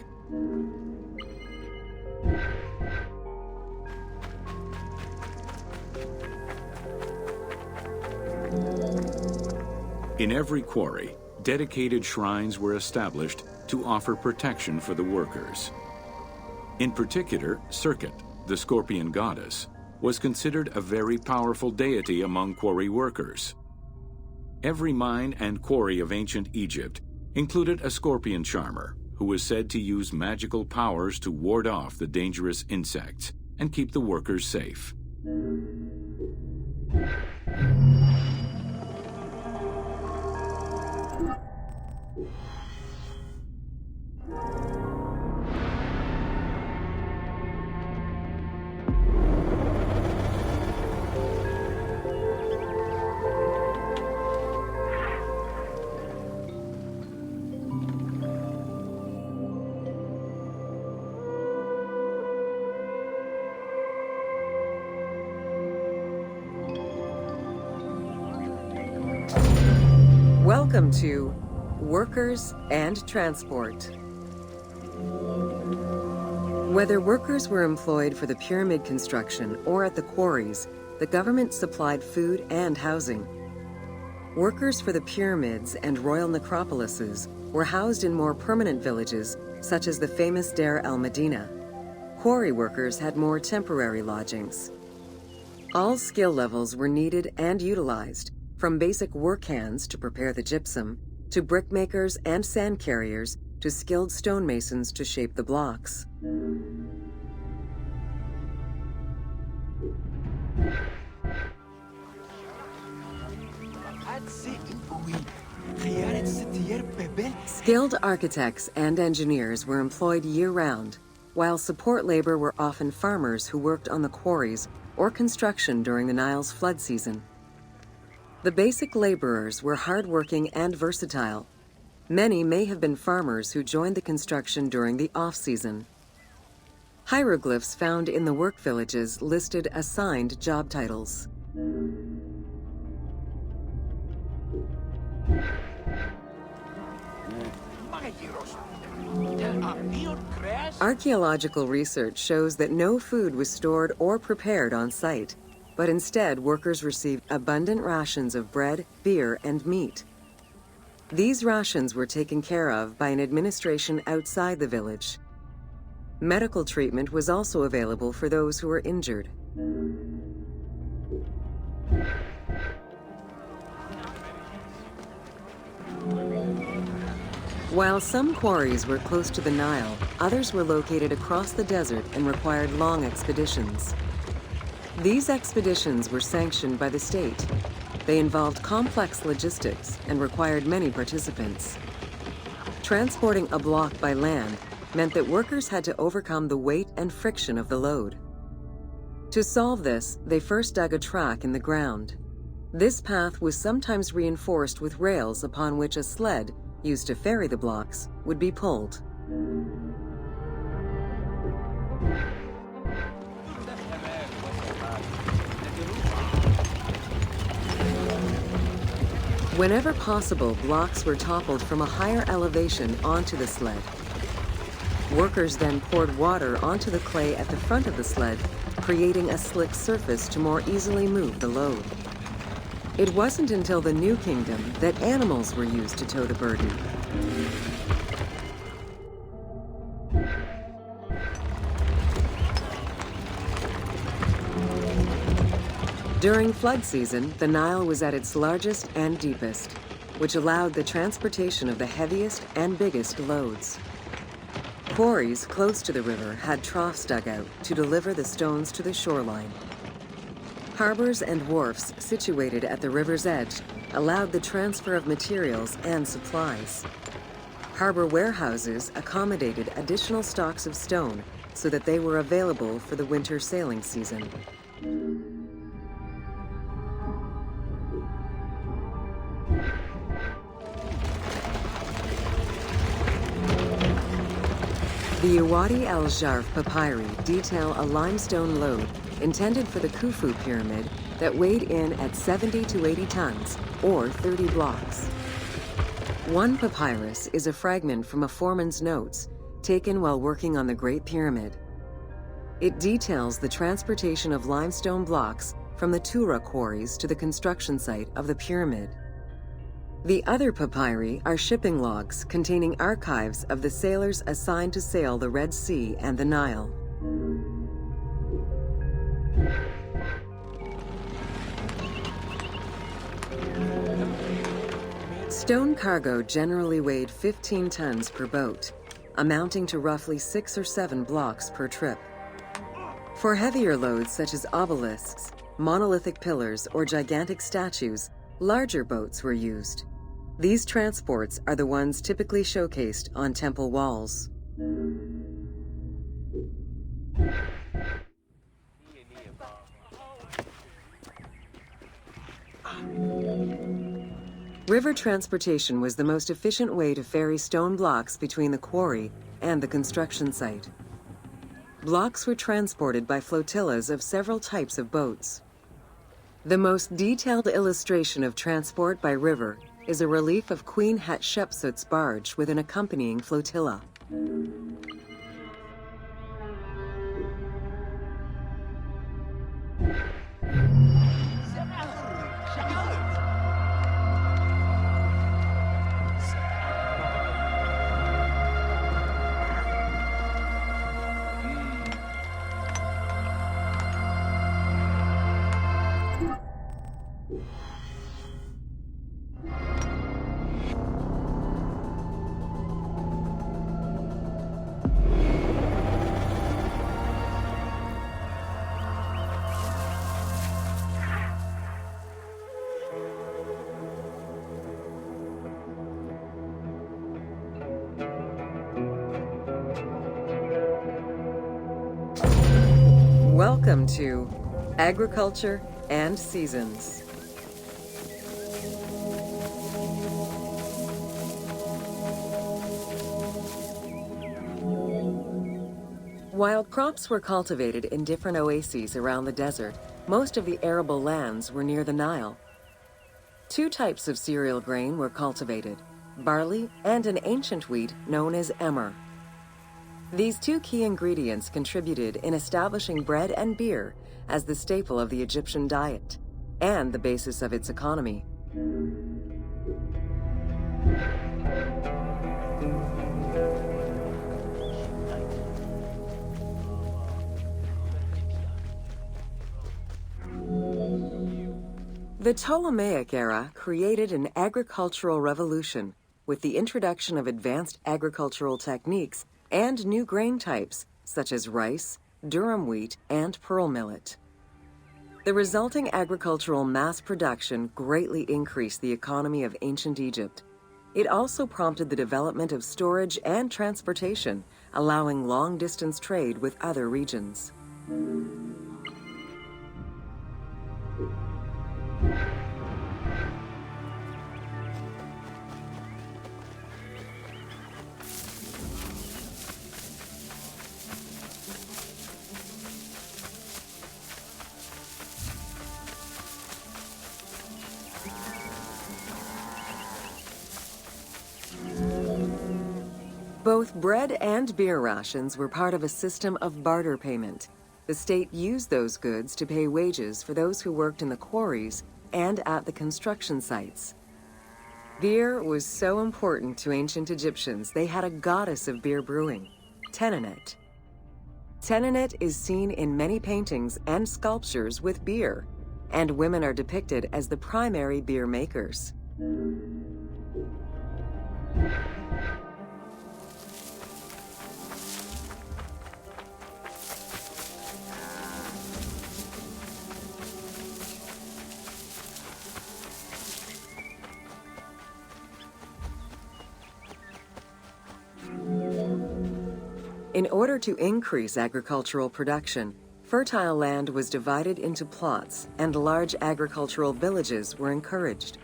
In every quarry, dedicated shrines were established to offer protection for the workers. In particular, Serket, the scorpion goddess, was considered a very powerful deity among quarry workers. Every mine and quarry of ancient Egypt included a scorpion charmer who was said to use magical powers to ward off the dangerous insects and keep the workers safe. Welcome to Workers and Transport. Whether workers were employed for the pyramid construction or at the quarries, the government supplied food and housing. Workers for the pyramids and royal necropolises were housed in more permanent villages, such as the famous Deir el-Medina. Quarry workers had more temporary lodgings. All skill levels were needed and utilized, from basic work hands to prepare the gypsum, to brickmakers and sand carriers, to skilled stonemasons to shape the blocks. Skilled architects and engineers were employed year-round, while support labor were often farmers who worked on the quarries or construction during the Nile's flood season. The basic laborers were hardworking and versatile. Many may have been farmers who joined the construction during the off-season. Hieroglyphs found in the work villages listed assigned job titles. Archaeological research shows that no food was stored or prepared on site, but instead workers received abundant rations of bread, beer, and meat. These rations were taken care of by an administration outside the village. Medical treatment was also available for those who were injured. While some quarries were close to the Nile, others were located across the desert and required long expeditions. These expeditions were sanctioned by the state. They involved complex logistics and required many participants. Transporting a block by land meant that workers had to overcome the weight and friction of the load. To solve this, they first dug a track in the ground. This path was sometimes reinforced with rails upon which a sled, used to ferry the blocks, would be pulled. Whenever possible, blocks were toppled from a higher elevation onto the sled. Workers then poured water onto the clay at the front of the sled, creating a slick surface to more easily move the load. It wasn't until the New Kingdom that animals were used to tow the burden. During flood season, the Nile was at its largest and deepest, which allowed the transportation of the heaviest and biggest loads. Quarries close to the river had troughs dug out to deliver the stones to the shoreline. Harbors and wharfs situated at the river's edge allowed the transfer of materials and supplies. Harbor warehouses accommodated additional stocks of stone so that they were available for the winter sailing season. The Uwadi al-Jarf papyri detail a limestone load intended for the Khufu pyramid that weighed in at 70 to 80 tons, or 30 blocks. One papyrus is a fragment from a foreman's notes taken while working on the Great Pyramid. It details the transportation of limestone blocks from the Tura quarries to the construction site of the pyramid. The other papyri are shipping logs containing archives of the sailors assigned to sail the Red Sea and the Nile. Stone cargo generally weighed 15 tons per boat, amounting to roughly 6 or 7 blocks per trip. For heavier loads such as obelisks, monolithic pillars, or gigantic statues, larger boats were used. These transports are the ones typically showcased on temple walls. River transportation was the most efficient way to ferry stone blocks between the quarry and the construction site. Blocks were transported by flotillas of several types of boats. The most detailed illustration of transport by river is a relief of Queen Hatshepsut's barge with an accompanying flotilla. Welcome to Agriculture and Seasons. While crops were cultivated in different oases around the desert, most of the arable lands were near the Nile. Two types of cereal grain were cultivated, barley and an ancient wheat known as emmer. These two key ingredients contributed in establishing bread and beer as the staple of the Egyptian diet and the basis of its economy. The Ptolemaic era created an agricultural revolution with the introduction of advanced agricultural techniques and new grain types such as rice, durum wheat, and pearl millet. The resulting agricultural mass production greatly increased the economy of ancient Egypt. It also prompted the development of storage and transportation, allowing long-distance trade with other regions. Both bread and beer rations were part of a system of barter payment. The state used those goods to pay wages for those who worked in the quarries and at the construction sites. Beer was so important to ancient Egyptians, they had a goddess of beer brewing, Tenenet. Tenenet is seen in many paintings and sculptures with beer, and women are depicted as the primary beer makers. In order to increase agricultural production, fertile land was divided into plots and large agricultural villages were encouraged.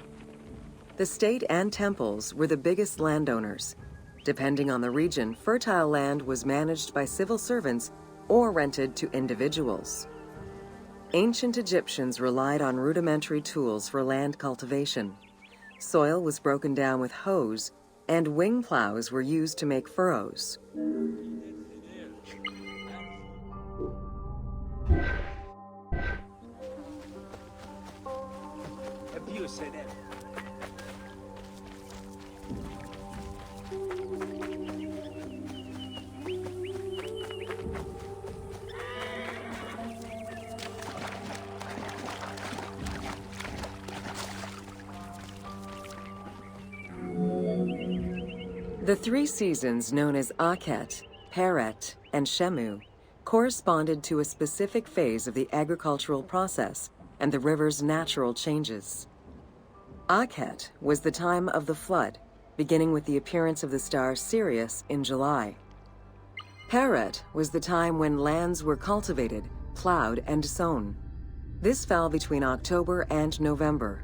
The state and temples were the biggest landowners. Depending on the region, fertile land was managed by civil servants or rented to individuals. Ancient Egyptians relied on rudimentary tools for land cultivation. Soil was broken down with hoes, and wing plows were used to make furrows. The three seasons known as Akhet, Peret, and Shemu corresponded to a specific phase of the agricultural process and the river's natural changes. Akhet was the time of the flood, beginning with the appearance of the star Sirius in July. Peret was the time when lands were cultivated, plowed, and sown. This fell between October and November.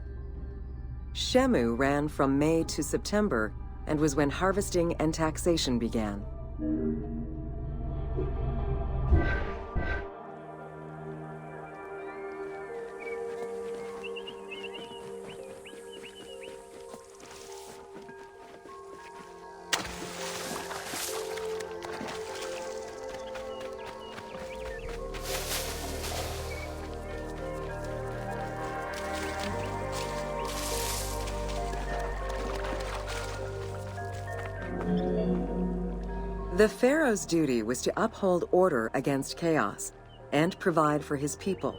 Shemu ran from May to September and was when harvesting and taxation began. The pharaoh's duty was to uphold order against chaos and provide for his people.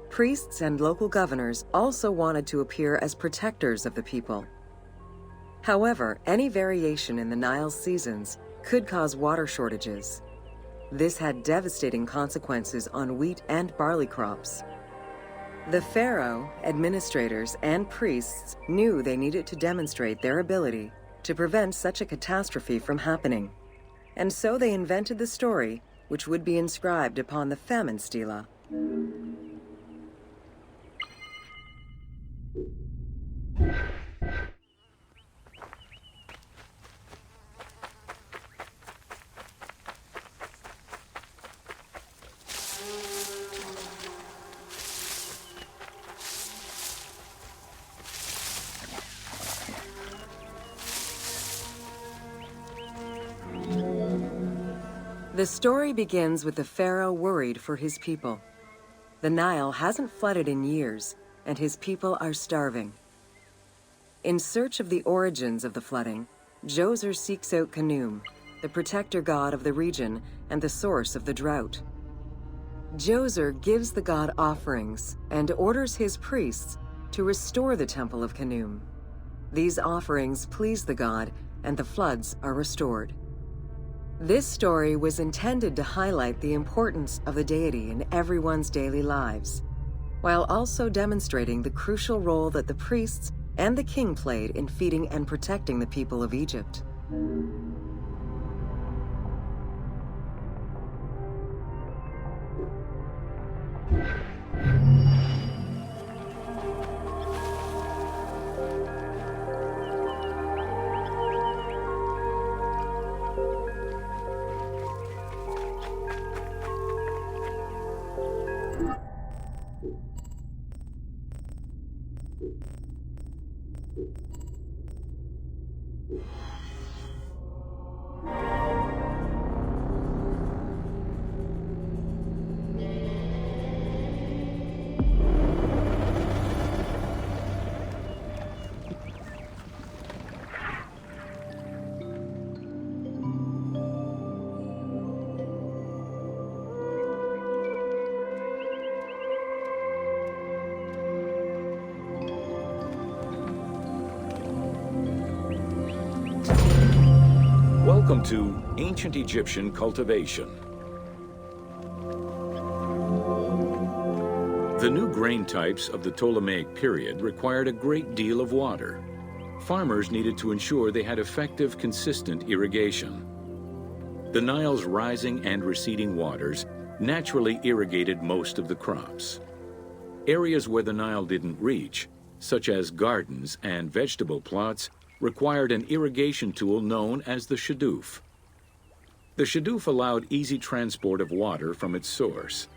Priests and local governors also wanted to appear as protectors of the people. However, any variation in the Nile's seasons could cause water shortages. This had devastating consequences on wheat and barley crops. The pharaoh, administrators, and priests knew they needed to demonstrate their ability to prevent such a catastrophe from happening. And so they invented the story, which would be inscribed upon the famine stela. The story begins with the pharaoh worried for his people. The Nile hasn't flooded in years, and his people are starving. In search of the origins of the flooding, Djoser seeks out Khnum, the protector god of the region and the source of the drought. Djoser gives the god offerings and orders his priests to restore the temple of Khnum. These offerings please the god, and the floods are restored. This story was intended to highlight the importance of the deity in everyone's daily lives, while also demonstrating the crucial role that the priests and the king played in feeding and protecting the people of Egypt. Welcome to Ancient Egyptian Cultivation. The new grain types of the Ptolemaic period required a great deal of water. Farmers needed to ensure they had effective, consistent irrigation. The Nile's rising and receding waters naturally irrigated most of the crops. Areas where the Nile didn't reach, such as gardens and vegetable plots, required an irrigation tool known as the shadoof. The shadoof allowed easy transport of water from its source.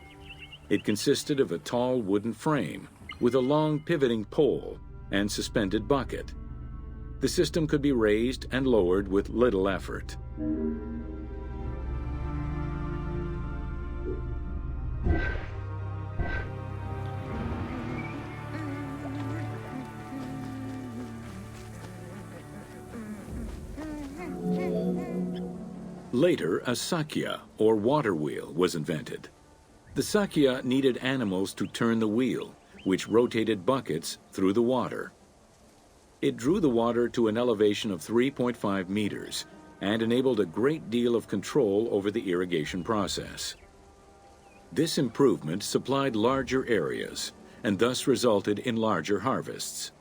It consisted of a tall wooden frame with a long pivoting pole and suspended bucket. The system could be raised and lowered with little effort. Later, a sakya, or water wheel, was invented. The sakya needed animals to turn the wheel, which rotated buckets through the water. It drew the water to an elevation of 3.5 meters and enabled a great deal of control over the irrigation process. This improvement supplied larger areas and thus resulted in larger harvests.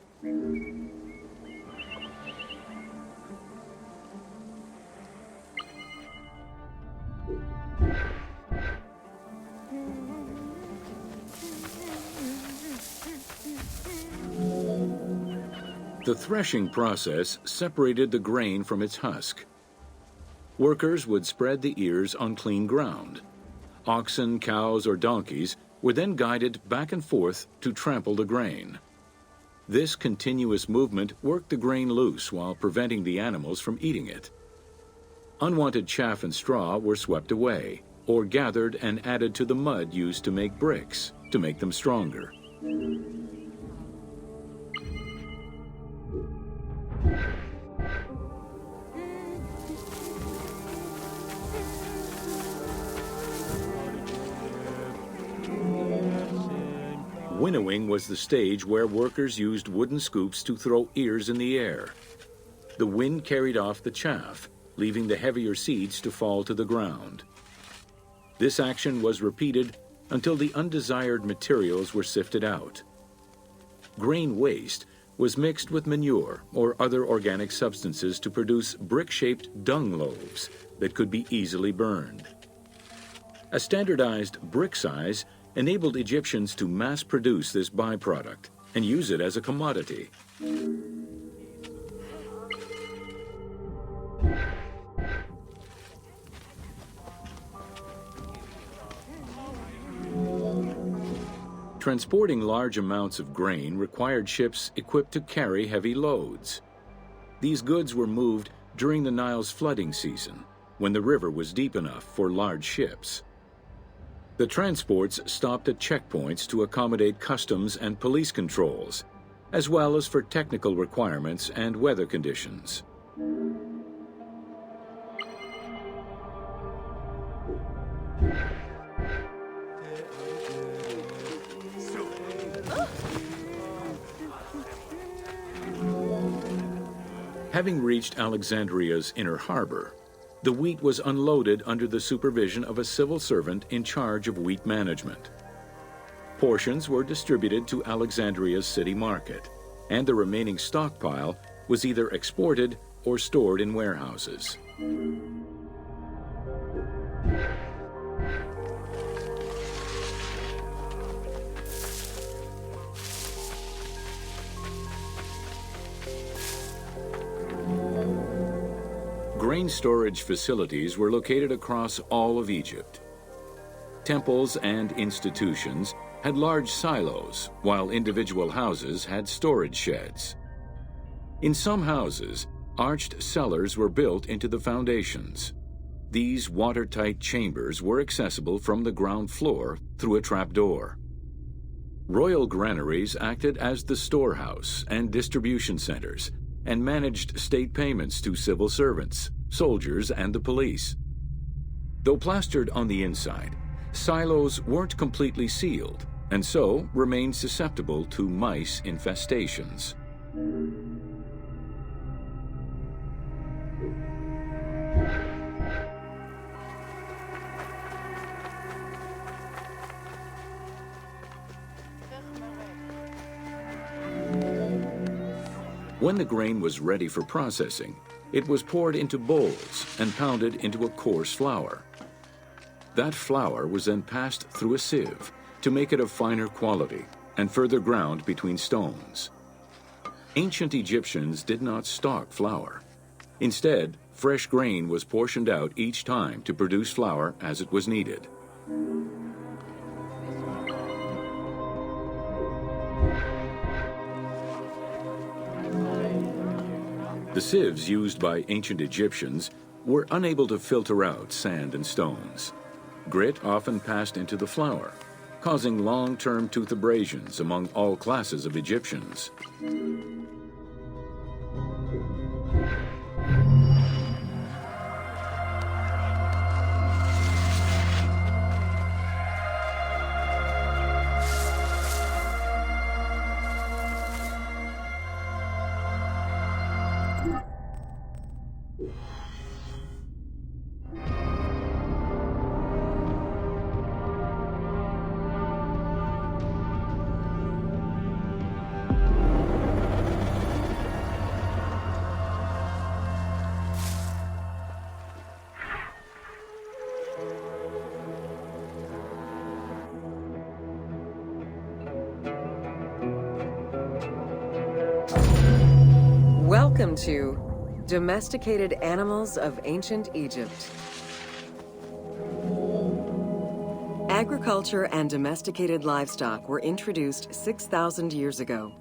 The threshing process separated the grain from its husk. Workers would spread the ears on clean ground. Oxen, cows, or donkeys were then guided back and forth to trample the grain. This continuous movement worked the grain loose while preventing the animals from eating it. Unwanted chaff and straw were swept away, or gathered and added to the mud used to make bricks, to make them stronger. Winnowing was the stage where workers used wooden scoops to throw ears in the air. The wind carried off the chaff, leaving the heavier seeds to fall to the ground. This action was repeated until the undesired materials were sifted out. Grain waste was mixed with manure or other organic substances to produce brick-shaped dung loaves that could be easily burned. A standardized brick size enabled Egyptians to mass-produce this byproduct and use it as a commodity. Transporting large amounts of grain required ships equipped to carry heavy loads. These goods were moved during the Nile's flooding season, when the river was deep enough for large ships. The transports stopped at checkpoints to accommodate customs and police controls, as well as for technical requirements and weather conditions. Having reached Alexandria's inner harbor, the wheat was unloaded under the supervision of a civil servant in charge of wheat management. Portions were distributed to Alexandria's city market, and the remaining stockpile was either exported or stored in warehouses. Grain storage facilities were located across all of Egypt. Temples and institutions had large silos, while individual houses had storage sheds. In some houses, arched cellars were built into the foundations. These watertight chambers were accessible from the ground floor through a trapdoor. Royal granaries acted as the storehouse and distribution centers, and managed state payments to civil servants, soldiers, and the police. Though plastered on the inside, silos weren't completely sealed, and so remained susceptible to mice infestations. When the grain was ready for processing, it was poured into bowls and pounded into a coarse flour. That flour was then passed through a sieve to make it of finer quality and further ground between stones. Ancient Egyptians did not stock flour. Instead, fresh grain was portioned out each time to produce flour as it was needed. The sieves used by ancient Egyptians were unable to filter out sand and stones. Grit often passed into the flour, causing long-term tooth abrasions among all classes of Egyptians. Welcome to Domesticated Animals of Ancient Egypt. Agriculture and domesticated livestock were introduced 6,000 years ago.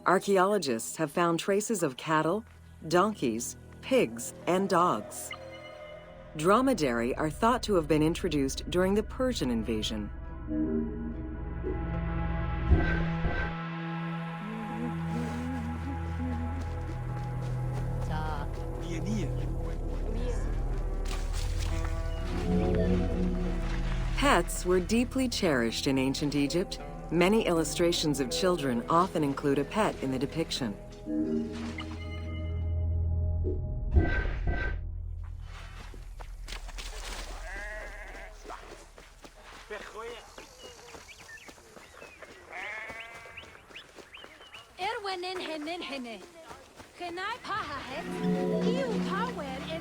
Archaeologists have found traces of cattle, donkeys, pigs, and dogs. Dromedary are thought to have been introduced during the Persian invasion. Pets were deeply cherished in ancient Egypt. Many illustrations of children often include a pet in the depiction.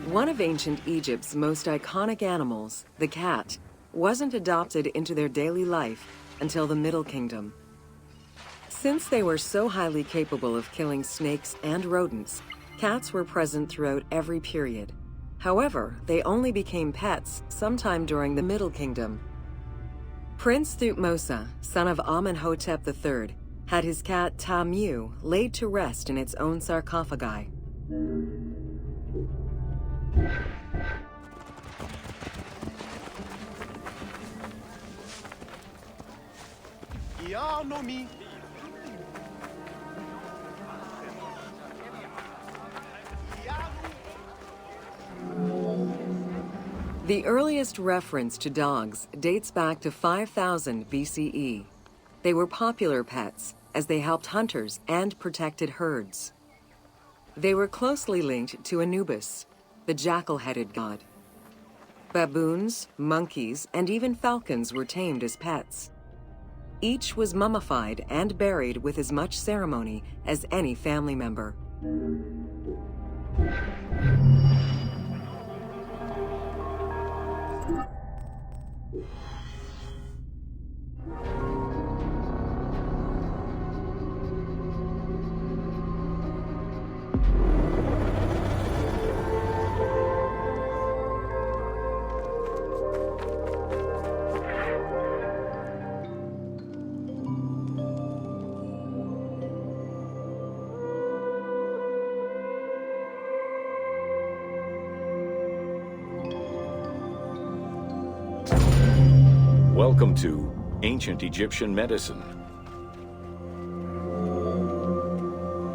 One of ancient Egypt's most iconic animals, the cat, wasn't adopted into their daily life until the Middle Kingdom. Since they were so highly capable of killing snakes and rodents, cats were present throughout every period. However, they only became pets sometime during the Middle Kingdom. Prince Thutmose, son of Amenhotep III, had his cat Ta-Mew laid to rest in its own sarcophagi. Yanomi. The earliest reference to dogs dates back to 5000 BCE. They were popular pets as they helped hunters and protected herds. They were closely linked to Anubis, the jackal-headed god. Baboons, monkeys, and even falcons were tamed as pets. Each was mummified and buried with as much ceremony as any family member. Welcome to Ancient Egyptian Medicine.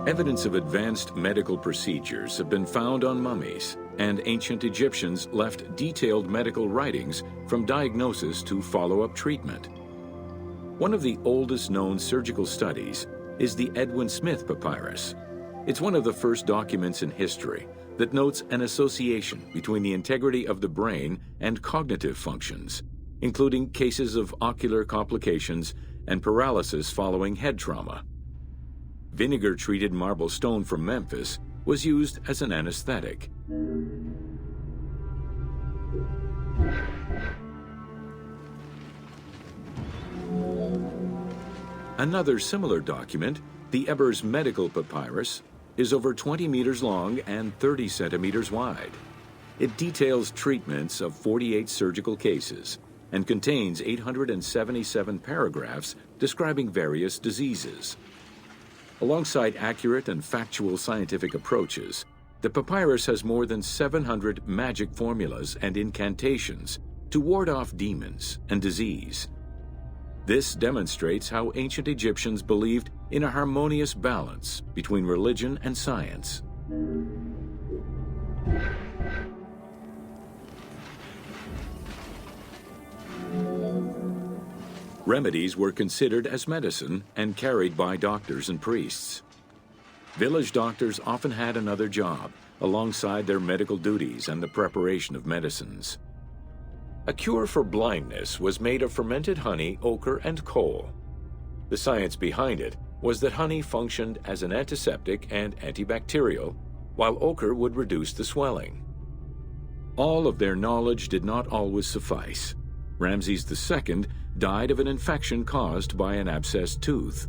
Evidence of advanced medical procedures have been found on mummies, and ancient Egyptians left detailed medical writings from diagnosis to follow-up treatment. One of the oldest known surgical studies is the Edwin Smith Papyrus. It's one of the first documents in history that notes an association between the integrity of the brain and cognitive functions, including cases of ocular complications and paralysis following head trauma. Vinegar-treated marble stone from Memphis was used as an anesthetic. Another similar document, the Ebers Medical Papyrus, is over 20 meters long and 30 centimeters wide. It details treatments of 48 surgical cases and contains 877 paragraphs describing various diseases. Alongside accurate and factual scientific approaches, the papyrus has more than 700 magic formulas and incantations to ward off demons and disease. This demonstrates how ancient Egyptians believed in a harmonious balance between religion and science. Remedies were considered as medicine and carried by doctors and priests. Village doctors often had another job alongside their medical duties and the preparation of medicines. A cure for blindness was made of fermented honey, ochre, and coal. The science behind it was that honey functioned as an antiseptic and antibacterial, while ochre would reduce the swelling. All of their knowledge did not always suffice. Ramses II died of an infection caused by an abscessed tooth.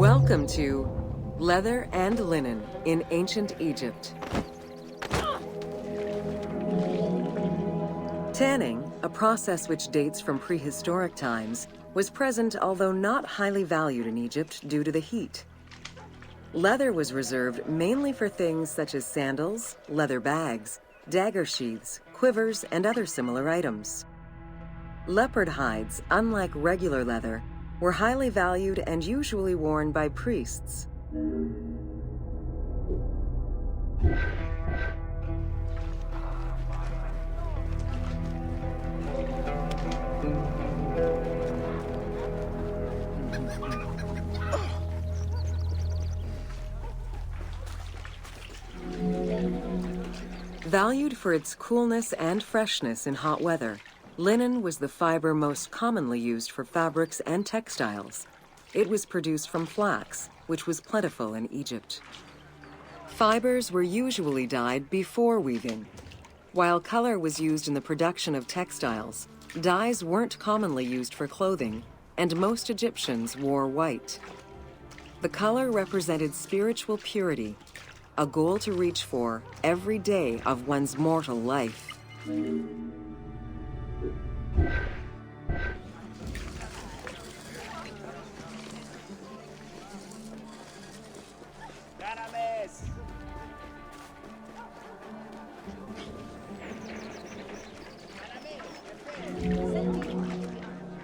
Welcome to Leather and Linen in Ancient Egypt. Tanning, a process which dates from prehistoric times, was present although not highly valued in Egypt due to the heat. Leather was reserved mainly for things such as sandals, leather bags, dagger sheaths, quivers, and other similar items. Leopard hides, unlike regular leather, were highly valued and usually worn by priests. Valued for its coolness and freshness in hot weather, linen was the fiber most commonly used for fabrics and textiles. It was produced from flax, which was plentiful in Egypt. Fibers were usually dyed before weaving. While color was used in the production of textiles, dyes weren't commonly used for clothing, and most Egyptians wore white. The color represented spiritual purity, a goal to reach for every day of one's mortal life.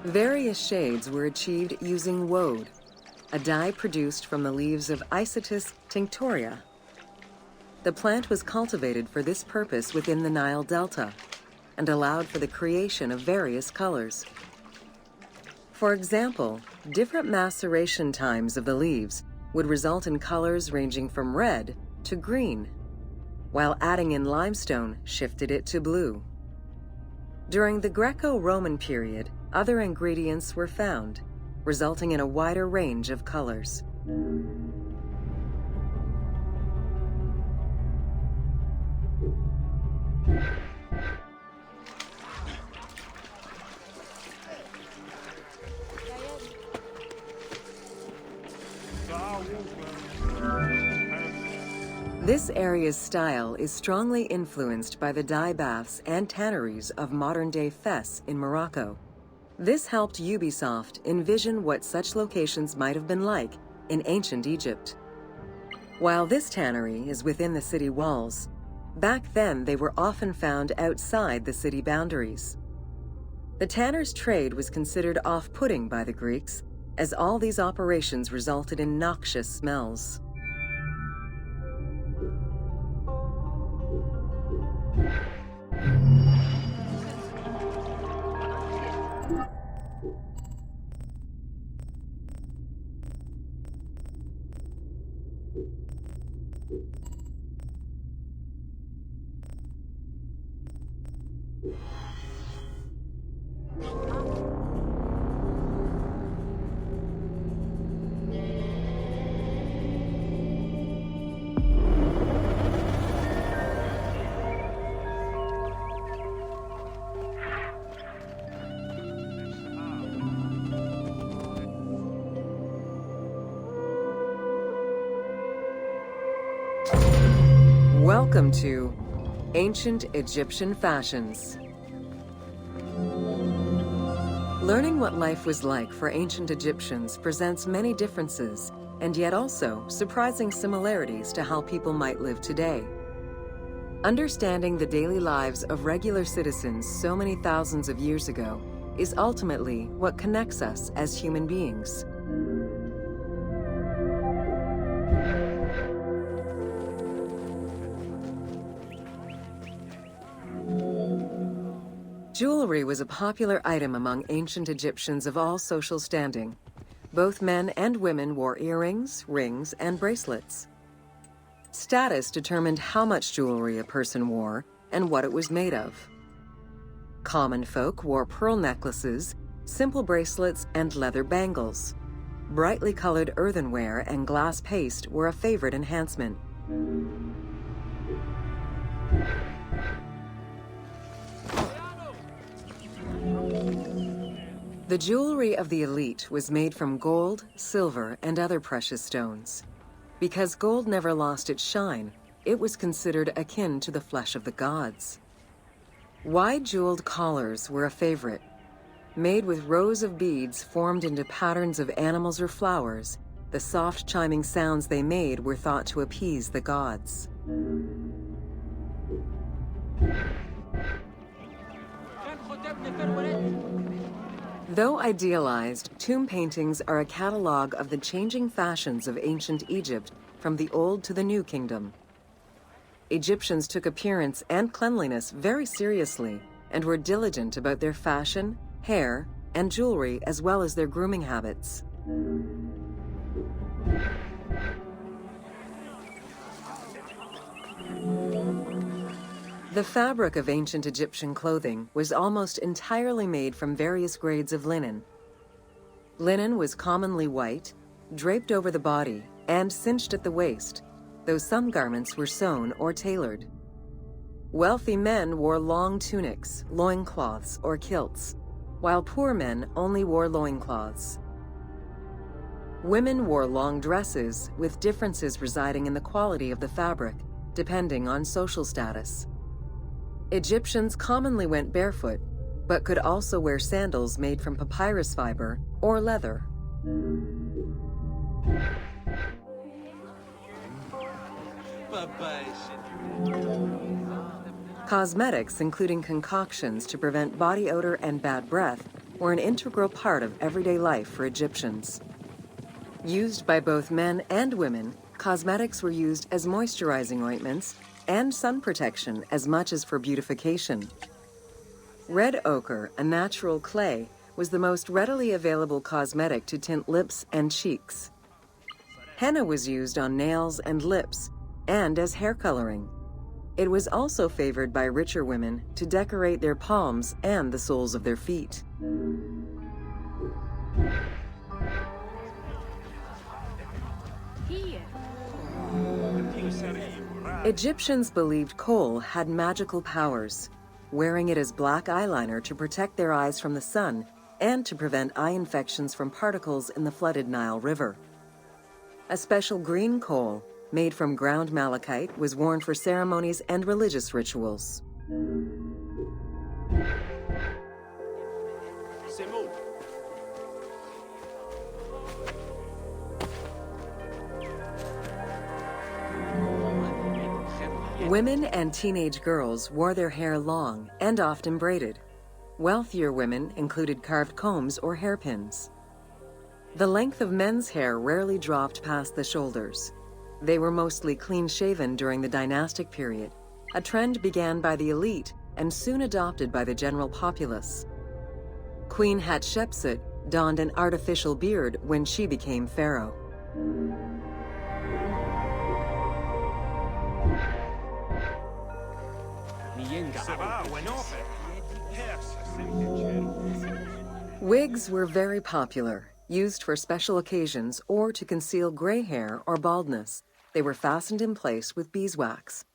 Various shades were achieved using woad, a dye produced from the leaves of Isotis tinctoria. The plant was cultivated for this purpose within the Nile Delta and allowed for the creation of various colors. For example, different maceration times of the leaves would result in colors ranging from red to green, while adding in limestone shifted it to blue. During the Greco-Roman period, other ingredients were found, resulting in a wider range of colors. This area's style is strongly influenced by the dye baths and tanneries of modern-day Fes in Morocco. This helped Ubisoft envision what such locations might have been like in ancient Egypt. While this tannery is within the city walls, back then they were often found outside the city boundaries. The tanner's trade was considered off-putting by the Greeks, as all these operations resulted in noxious smells. Welcome to Ancient Egyptian Fashions. Learning what life was like for ancient Egyptians presents many differences, and yet also surprising similarities to how people might live today. Understanding the daily lives of regular citizens so many thousands of years ago is ultimately what connects us as human beings. Jewelry was a popular item among ancient Egyptians of all social standing. Both men and women wore earrings, rings, and bracelets. Status determined how much jewelry a person wore and what it was made of. Common folk wore pearl necklaces, simple bracelets, and leather bangles. Brightly colored earthenware and glass paste were a favorite enhancement. The jewelry of the elite was made from gold, silver, and other precious stones. Because gold never lost its shine, it was considered akin to the flesh of the gods. Wide jeweled collars were a favorite. Made with rows of beads formed into patterns of animals or flowers, the soft chiming sounds they made were thought to appease the gods. Though idealized, tomb paintings are a catalog of the changing fashions of ancient Egypt from the Old to the New Kingdom. Egyptians took appearance and cleanliness very seriously and were diligent about their fashion, hair, and jewelry, as well as their grooming habits. The fabric of ancient Egyptian clothing was almost entirely made from various grades of linen. Linen was commonly white, draped over the body, and cinched at the waist, though some garments were sewn or tailored. Wealthy men wore long tunics, loincloths, or kilts, while poor men only wore loincloths. Women wore long dresses, with differences residing in the quality of the fabric, depending on social status. Egyptians commonly went barefoot, but could also wear sandals made from papyrus fiber or leather. Cosmetics, including concoctions to prevent body odor and bad breath, were an integral part of everyday life for Egyptians. Used by both men and women, cosmetics were used as moisturizing ointments and sun protection as much as for beautification. Red ochre, a natural clay, was the most readily available cosmetic to tint lips and cheeks. Henna was used on nails and lips, and as hair coloring. It was also favored by richer women to decorate their palms and the soles of their feet. Egyptians believed kohl had magical powers, wearing it as black eyeliner to protect their eyes from the sun and to prevent eye infections from particles in the flooded Nile River. A special green kohl, made from ground malachite, was worn for ceremonies and religious rituals. Women and teenage girls wore their hair long and often braided. Wealthier women included carved combs or hairpins. The length of men's hair rarely dropped past the shoulders. They were mostly clean-shaven during the dynastic period, a trend began by the elite and soon adopted by the general populace. Queen Hatshepsut donned an artificial beard when she became pharaoh. Wigs were very popular, used for special occasions or to conceal gray hair or baldness. They were fastened in place with beeswax.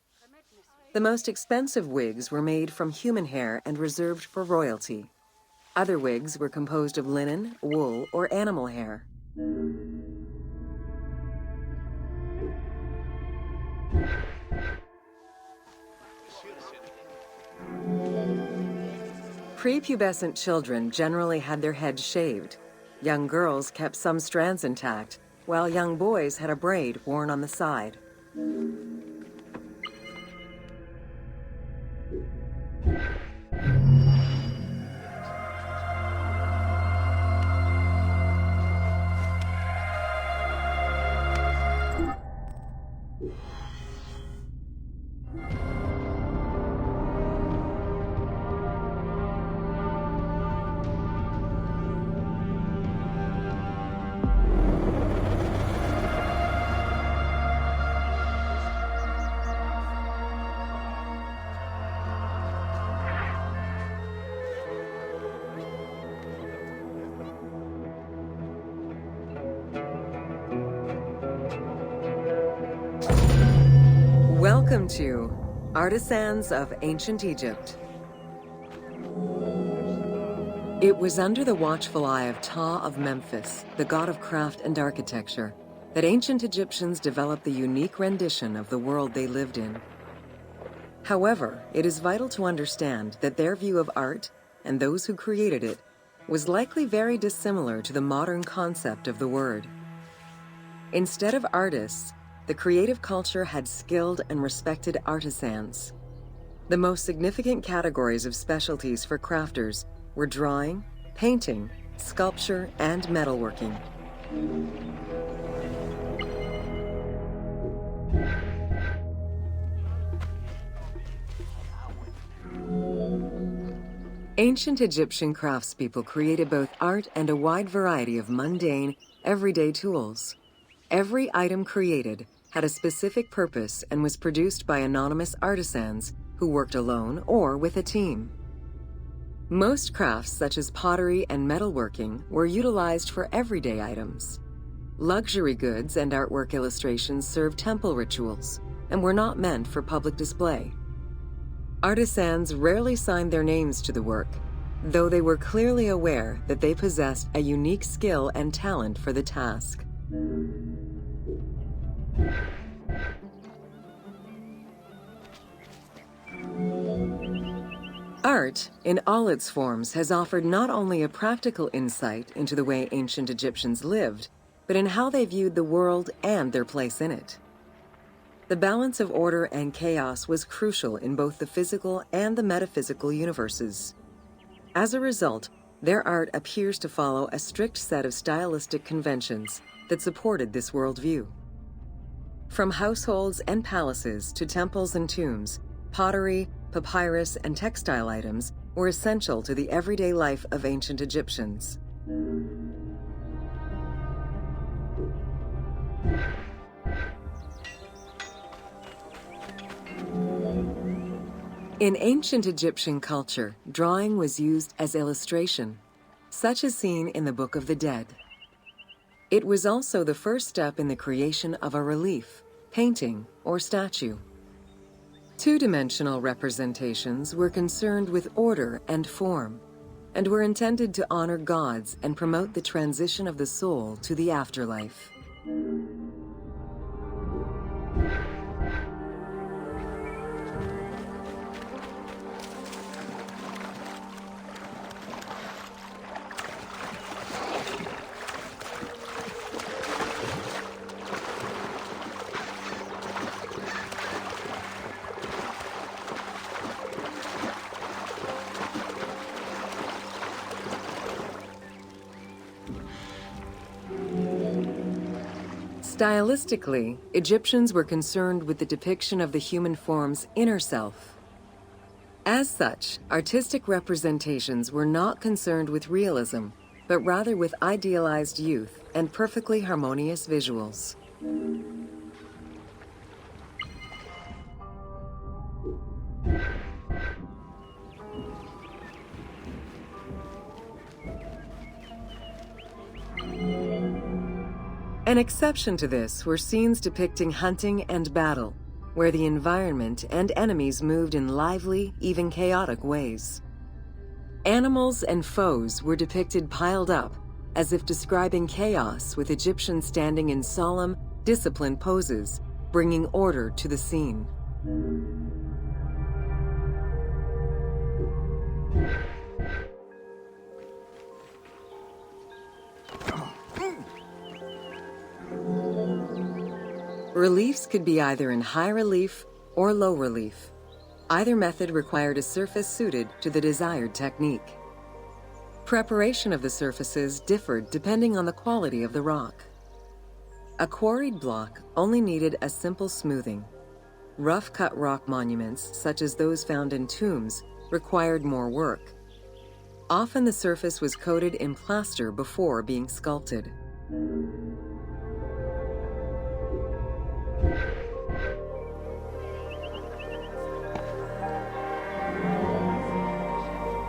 The most expensive wigs were made from human hair and reserved for royalty. Other wigs were composed of linen, wool, or animal hair. Prepubescent children generally had their heads shaved. Young girls kept some strands intact, while young boys had a braid worn on the side. Welcome to Artisans of Ancient Egypt. It was under the watchful eye of Ptah of Memphis, the god of craft and architecture, that ancient Egyptians developed the unique rendition of the world they lived in. However, it is vital to understand that their view of art, and those who created it, was likely very dissimilar to the modern concept of the word. Instead of artists, the creative culture had skilled and respected artisans. The most significant categories of specialties for crafters were drawing, painting, sculpture, and metalworking. Ancient Egyptian craftspeople created both art and a wide variety of mundane, everyday tools. Every item created had a specific purpose and was produced by anonymous artisans who worked alone or with a team. Most crafts, such as pottery and metalworking, were utilized for everyday items. Luxury goods and artwork illustrations served temple rituals and were not meant for public display. Artisans rarely signed their names to the work, though they were clearly aware that they possessed a unique skill and talent for the task. Art, in all its forms, has offered not only a practical insight into the way ancient Egyptians lived, but in how they viewed the world and their place in it. The balance of order and chaos was crucial in both the physical and the metaphysical universes. As a result, their art appears to follow a strict set of stylistic conventions that supported this worldview. From households and palaces to temples and tombs, pottery, papyrus, and textile items were essential to the everyday life of ancient Egyptians. In ancient Egyptian culture, drawing was used as illustration, such as seen in the Book of the Dead. It was also the first step in the creation of a relief, painting, or statue. Two-dimensional representations were concerned with order and form, and were intended to honor gods and promote the transition of the soul to the afterlife. Stylistically, Egyptians were concerned with the depiction of the human form's inner self. As such, artistic representations were not concerned with realism, but rather with idealized youth and perfectly harmonious visuals. An exception to this were scenes depicting hunting and battle, where the environment and enemies moved in lively, even chaotic ways. Animals and foes were depicted piled up, as if describing chaos, with Egyptians standing in solemn, disciplined poses, bringing order to the scene. Reliefs could be either in high relief or low relief. Either method required a surface suited to the desired technique. Preparation of the surfaces differed depending on the quality of the rock. A quarried block only needed a simple smoothing. Rough-cut rock monuments, such as those found in tombs, required more work. Often the surface was coated in plaster before being sculpted.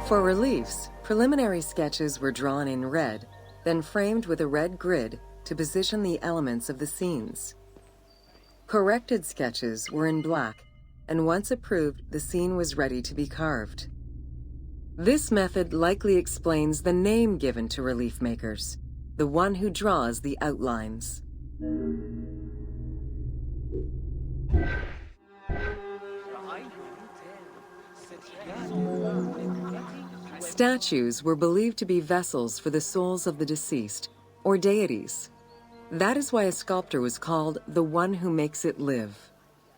For reliefs, preliminary sketches were drawn in red, then framed with a red grid to position the elements of the scenes. Corrected sketches were in black, and once approved, the scene was ready to be carved. This method likely explains the name given to relief makers, the one who draws the outlines. Statues were believed to be vessels for the souls of the deceased, or deities. That is why a sculptor was called the one who makes it live.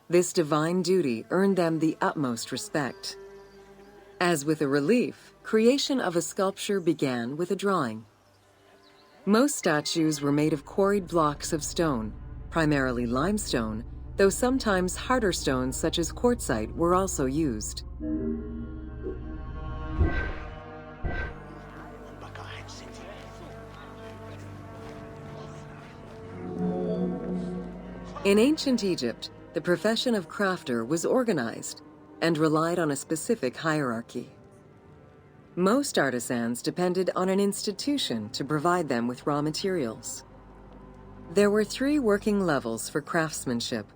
This divine duty earned them the utmost respect. As with a relief, creation of a sculpture began with a drawing. Most statues were made of quarried blocks of stone, primarily limestone, though sometimes harder stones such as quartzite were also used. In ancient Egypt, the profession of crafter was organized. and relied on a specific hierarchy. Most artisans depended on an institution to provide them with raw materials. There were 3 working levels for craftsmanship: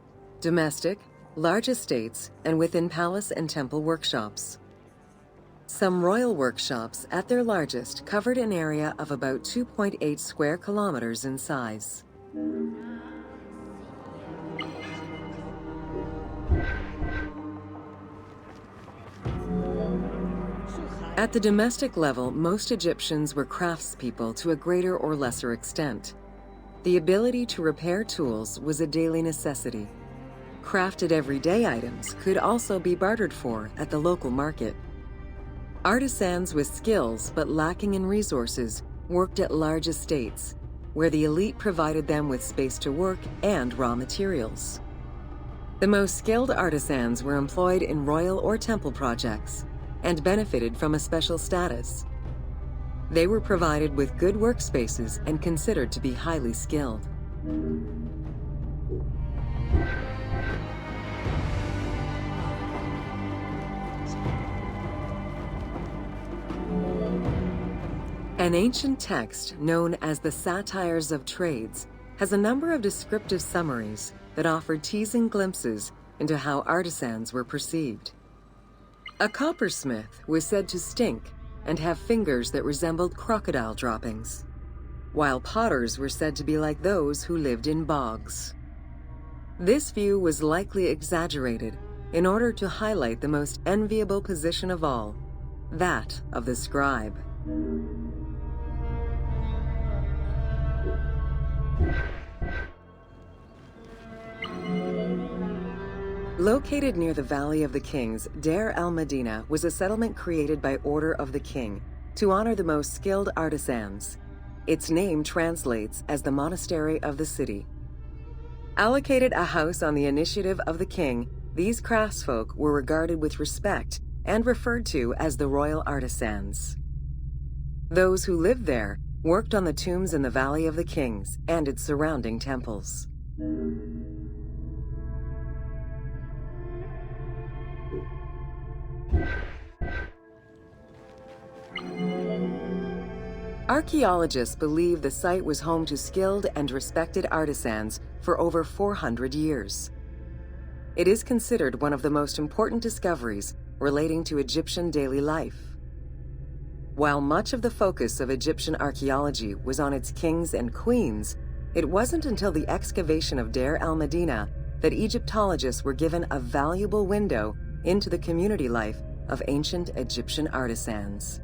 domestic, large estates, and within palace and temple workshops. Some royal workshops, at their largest, covered an area of about 2.8 square kilometers in size. At the domestic level, most Egyptians were craftspeople to a greater or lesser extent. The ability to repair tools was a daily necessity. Crafted everyday items could also be bartered for at the local market. Artisans with skills but lacking in resources worked at large estates, where the elite provided them with space to work and raw materials. The most skilled artisans were employed in royal or temple projects and benefited from a special status. They were provided with good workspaces and considered to be highly skilled. An ancient text known as the Satires of Trades has a number of descriptive summaries that offer teasing glimpses into how artisans were perceived. A coppersmith was said to stink and have fingers that resembled crocodile droppings, while potters were said to be like those who lived in bogs. This view was likely exaggerated in order to highlight the most enviable position of all, that of the scribe. Located near the Valley of the Kings, Deir el-Medina was a settlement created by order of the king to honor the most skilled artisans. Its name translates as the monastery of the city. Allocated a house on the initiative of the king, these craftsfolk were regarded with respect and referred to as the royal artisans. Those who lived there worked on the tombs in the Valley of the Kings and its surrounding temples. Archaeologists believe the site was home to skilled and respected artisans for over 400 years. It is considered one of the most important discoveries relating to Egyptian daily life. While much of the focus of Egyptian archaeology was on its kings and queens, it wasn't until the excavation of Deir el-Medina that Egyptologists were given a valuable window into the community life of ancient Egyptian artisans.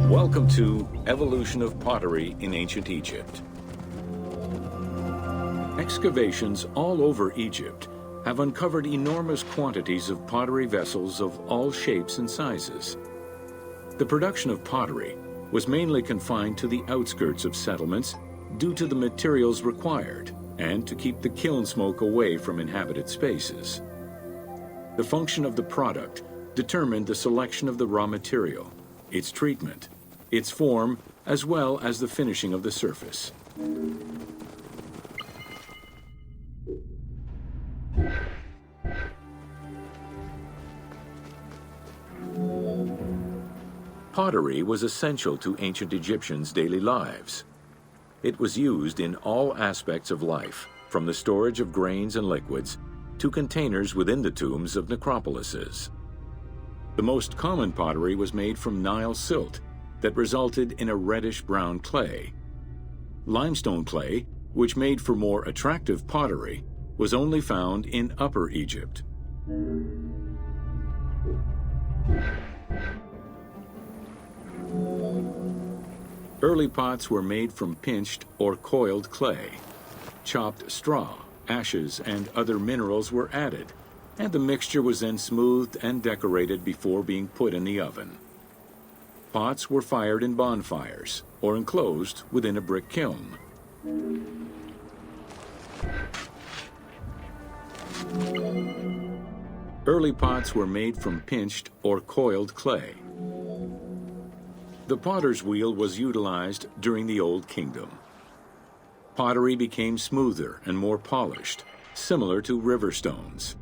Welcome to Evolution of Pottery in Ancient Egypt. Excavations all over Egypt have uncovered enormous quantities of pottery vessels of all shapes and sizes. The production of pottery was mainly confined to the outskirts of settlements due to the materials required and to keep the kiln smoke away from inhabited spaces. The function of the product determined the selection of the raw material, its treatment, its form, as well as the finishing of the surface. Pottery was essential to ancient Egyptians' daily lives. It was used in all aspects of life, from the storage of grains and liquids to containers within the tombs of necropolises. The most common pottery was made from Nile silt that resulted in a reddish-brown clay. Limestone clay, which made for more attractive pottery, was only found in Upper Egypt. Early pots were made from pinched or coiled clay. Chopped straw, ashes, and other minerals were added, and the mixture was then smoothed and decorated before being put in the oven. Pots were fired in bonfires or enclosed within a brick kiln. Early pots were made from pinched or coiled clay. The potter's wheel was utilized during the Old Kingdom. Pottery became smoother and more polished, similar to river stones.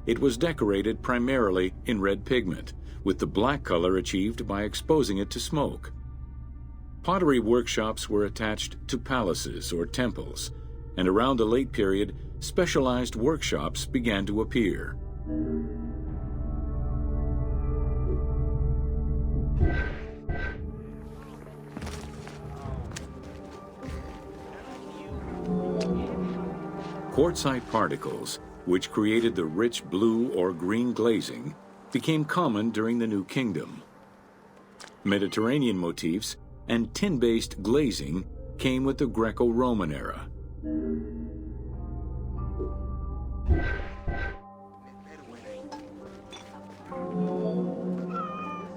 It was decorated primarily in red pigment, with the black color achieved by exposing it to smoke. Pottery workshops were attached to palaces or temples, and around the late period, specialized workshops began to appear. Quartzite particles, which created the rich blue or green glazing, became common during the New Kingdom. Mediterranean motifs and tin-based glazing came with the Greco-Roman era.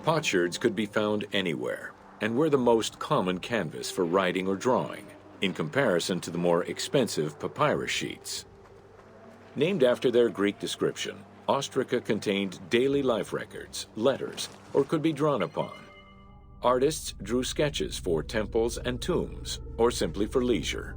Potsherds could be found anywhere and were the most common canvas for writing or drawing, in comparison to the more expensive papyrus sheets. Named after their Greek description, ostraca contained daily life records, letters, or could be drawn upon. Artists drew sketches for temples and tombs, or simply for leisure.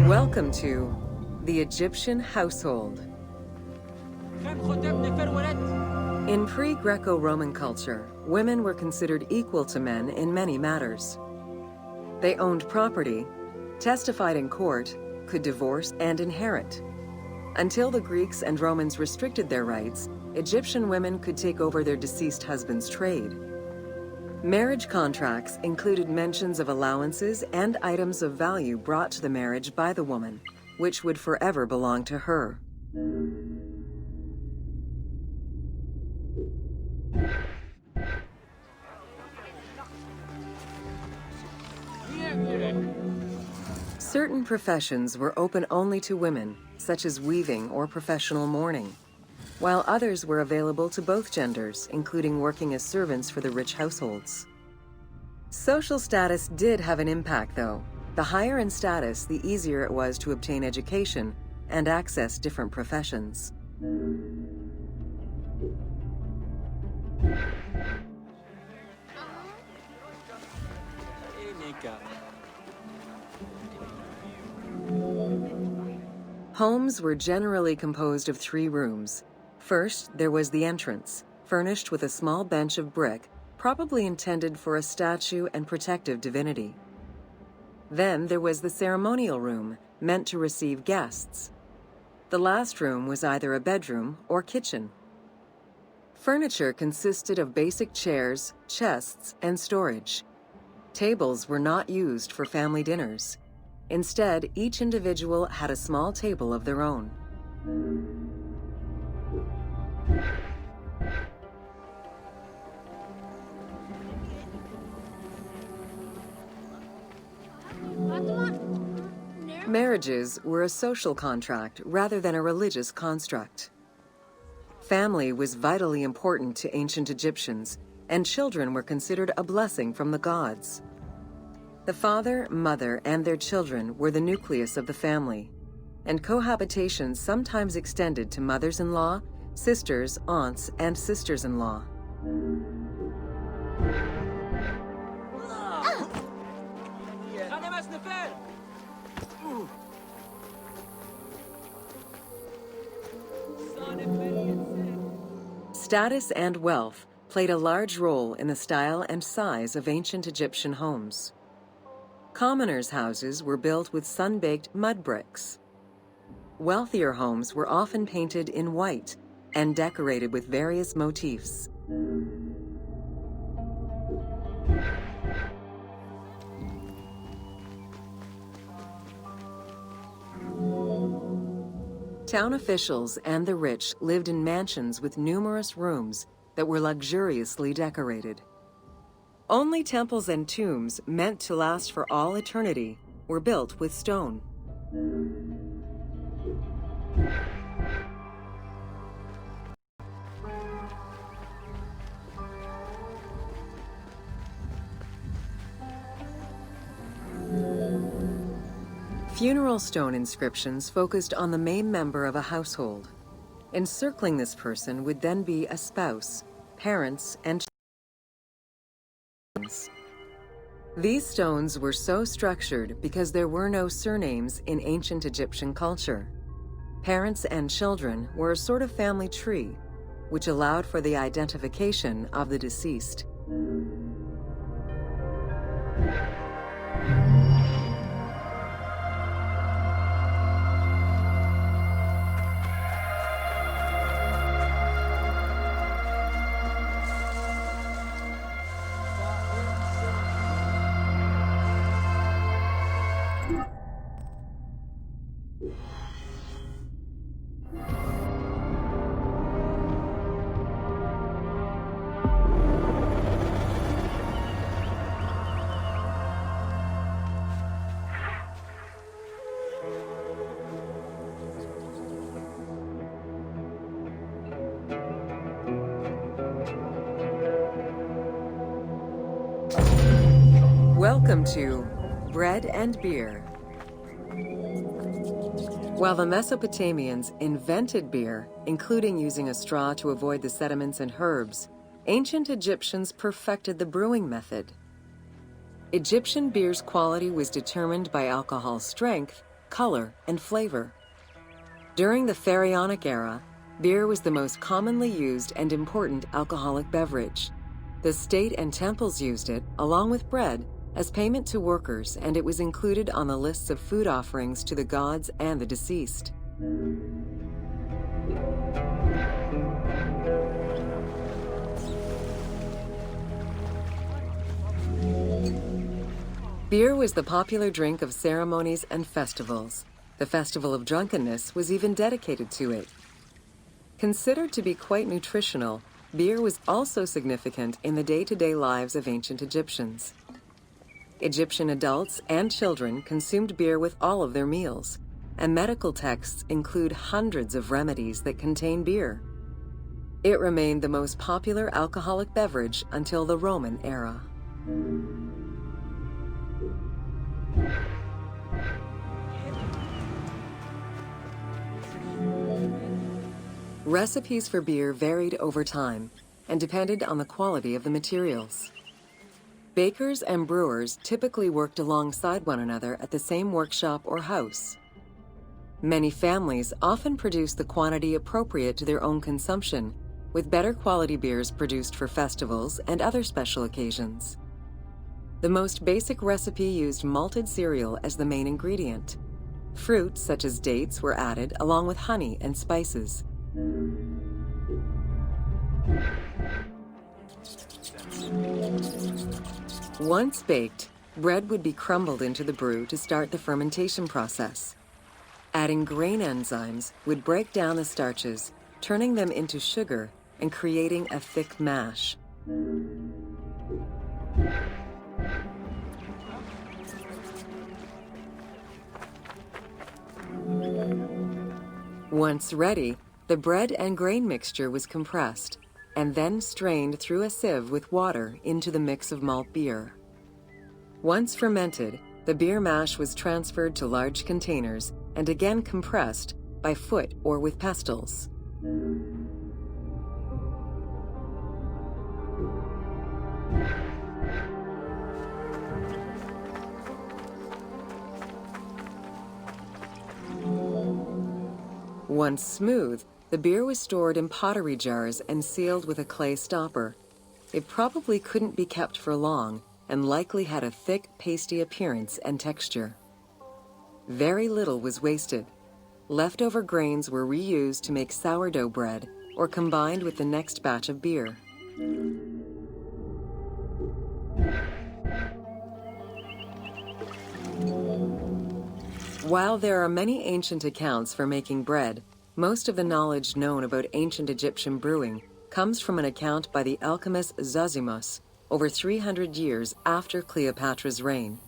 Welcome to the Egyptian household. In pre-Greco-Roman culture, women were considered equal to men in many matters. They owned property, testified in court, could divorce and inherit. Until the Greeks and Romans restricted their rights, Egyptian women could take over their deceased husband's trade. Marriage contracts included mentions of allowances and items of value brought to the marriage by the woman, which would forever belong to her. Certain professions were open only to women, such as weaving or professional mourning, while others were available to both genders, including working as servants for the rich households. Social status did have an impact, though. The higher in status, the easier it was to obtain education and access different professions. Homes were generally composed of 3 rooms. First, there was the entrance, furnished with a small bench of brick, probably intended for a statue and protective divinity. Then there was the ceremonial room, meant to receive guests. The last room was either a bedroom or kitchen. Furniture consisted of basic chairs, chests, and storage. Tables were not used for family dinners. Instead, each individual had a small table of their own. Marriages were a social contract rather than a religious construct. Family was vitally important to ancient Egyptians, and children were considered a blessing from the gods. The father, mother, and their children were the nucleus of the family, and cohabitation sometimes extended to mothers-in-law, sisters, aunts, and sisters-in-law. Status and wealth played a large role in the style and size of ancient Egyptian homes. Commoners' houses were built with sun-baked mud bricks. Wealthier homes were often painted in white and decorated with various motifs. Town officials and the rich lived in mansions with numerous rooms that were luxuriously decorated. Only temples and tombs meant to last for all eternity were built with stone. Funeral stone inscriptions focused on the main member of a household. Encircling this person would then be a spouse, parents, and children. These stones were so structured because there were no surnames in ancient Egyptian culture. Parents and children were a sort of family tree, which allowed for the identification of the deceased. Welcome to Bread and Beer. While the Mesopotamians invented beer, including using a straw to avoid the sediments and herbs, ancient Egyptians perfected the brewing method. Egyptian beer's quality was determined by alcohol strength, color, and flavor. During the Pharaonic era, beer was the most commonly used and important alcoholic beverage. The state and temples used it, along with bread, as payment to workers, and it was included on the lists of food offerings to the gods and the deceased. Beer was the popular drink of ceremonies and festivals. The Festival of Drunkenness was even dedicated to it. Considered to be quite nutritional, beer was also significant in the day-to-day lives of ancient Egyptians. Egyptian adults and children consumed beer with all of their meals, and medical texts include hundreds of remedies that contain beer. It remained the most popular alcoholic beverage until the Roman era. Recipes for beer varied over time and depended on the quality of the materials. Bakers and brewers typically worked alongside one another at the same workshop or house. Many families often produced the quantity appropriate to their own consumption, with better quality beers produced for festivals and other special occasions. The most basic recipe used malted cereal as the main ingredient. Fruits such as dates were added along with honey and spices. Once baked, bread would be crumbled into the brew to start the fermentation process. Adding grain enzymes would break down the starches, turning them into sugar and creating a thick mash. Once ready, the bread and grain mixture was compressed and then strained through a sieve with water into the mix of malt beer. Once fermented, the beer mash was transferred to large containers and again compressed by foot or with pestles. Once smooth, the beer was stored in pottery jars and sealed with a clay stopper. It probably couldn't be kept for long and likely had a thick, pasty appearance and texture. Very little was wasted. Leftover grains were reused to make sourdough bread or combined with the next batch of beer. While there are many ancient accounts for making bread, most of the knowledge known about ancient Egyptian brewing comes from an account by the alchemist Zosimus over 300 years after Cleopatra's reign.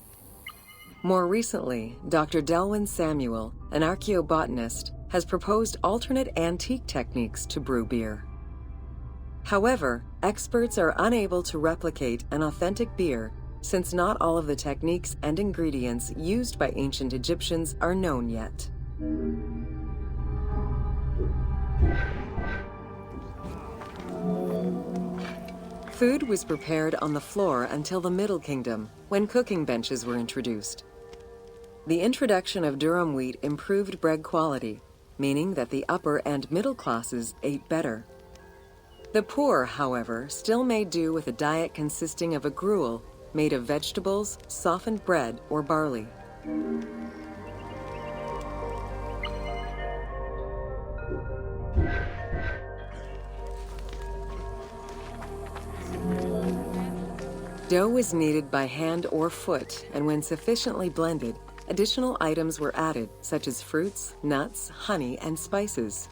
More recently, Dr. Delwyn Samuel, an archaeobotanist, has proposed alternate antique techniques to brew beer. However, experts are unable to replicate an authentic beer since not all of the techniques and ingredients used by ancient Egyptians are known yet. Food was prepared on the floor until the Middle Kingdom, when cooking benches were introduced. The introduction of durum wheat improved bread quality, meaning that the upper and middle classes ate better. The poor, however, still made do with a diet consisting of a gruel made of vegetables, softened bread, or barley. Dough was kneaded by hand or foot, and when sufficiently blended, additional items were added, such as fruits, nuts, honey, and spices.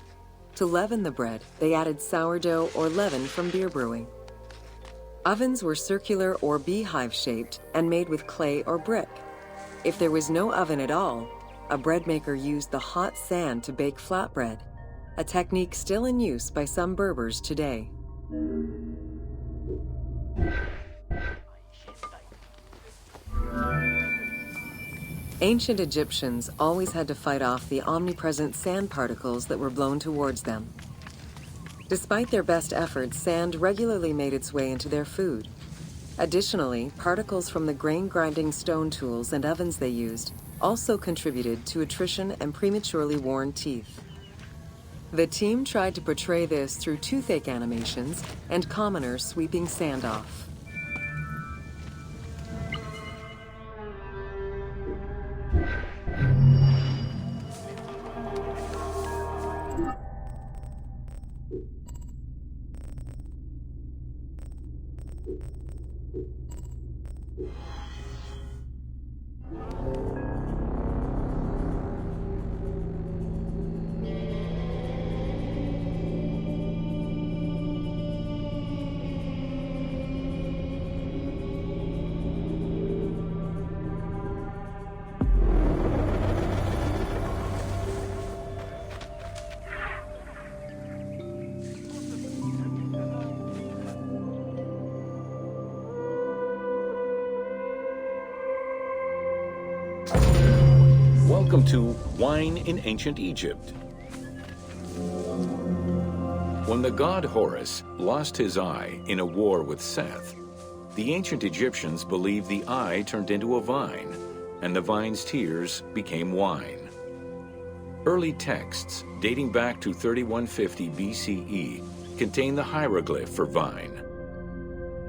To leaven the bread, they added sourdough or leaven from beer brewing. Ovens were circular or beehive-shaped and made with clay or brick. If there was no oven at all, a bread maker used the hot sand to bake flatbread, a technique still in use by some Berbers today. Ancient Egyptians always had to fight off the omnipresent sand particles that were blown towards them. Despite their best efforts, sand regularly made its way into their food. Additionally, particles from the grain-grinding stone tools and ovens they used also contributed to attrition and prematurely worn teeth. The team tried to portray this through toothache animations and commoners sweeping sand off. Welcome to Wine in Ancient Egypt. When the god Horus lost his eye in a war with Seth, the ancient Egyptians believed the eye turned into a vine, and the vine's tears became wine. Early texts, dating back to 3150 BCE, contain the hieroglyph for vine.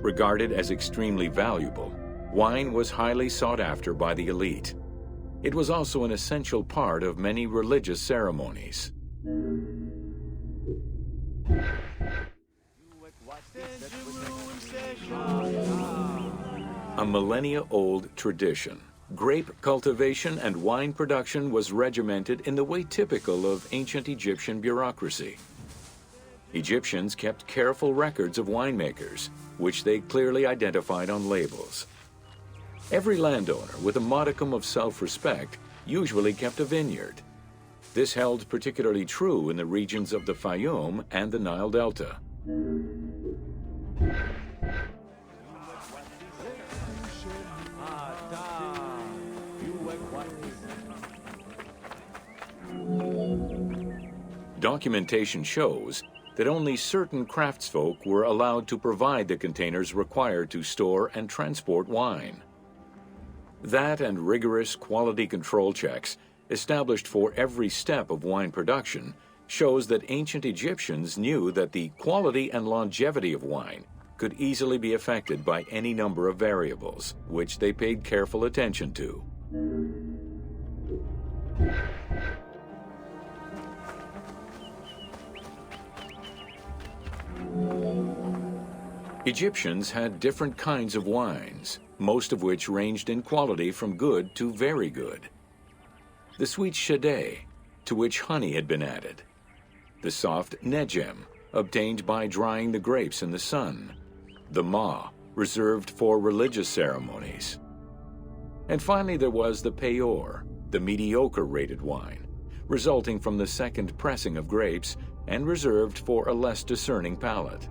Regarded as extremely valuable, wine was highly sought after by the elite. It was also an essential part of many religious ceremonies. A millennia-old tradition, grape cultivation and wine production was regimented in the way typical of ancient Egyptian bureaucracy. Egyptians kept careful records of winemakers, which they clearly identified on labels. Every landowner with a modicum of self-respect usually kept a vineyard. This held particularly true in the regions of the Fayum and the Nile Delta. Documentation shows that only certain craftsfolk were allowed to provide the containers required to store and transport wine. That and rigorous quality control checks established for every step of wine production shows that ancient Egyptians knew that the quality and longevity of wine could easily be affected by any number of variables, which they paid careful attention to. Egyptians had different kinds of wines, most of which ranged in quality from good to very good. The sweet shadé, to which honey had been added. The soft negem, obtained by drying the grapes in the sun. The ma, reserved for religious ceremonies. And finally there was the peor, the mediocre rated wine, resulting from the second pressing of grapes and reserved for a less discerning palate.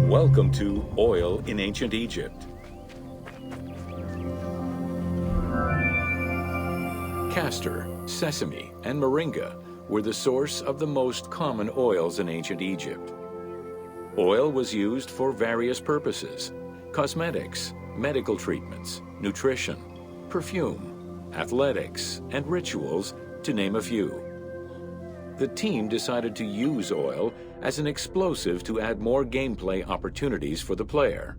Welcome to Oil in Ancient Egypt. Castor, sesame, and moringa were the source of the most common oils in ancient Egypt. Oil was used for various purposes: cosmetics, medical treatments, nutrition, perfume, athletics, and rituals, to name a few. The team decided to use oil as an explosive to add more gameplay opportunities for the player.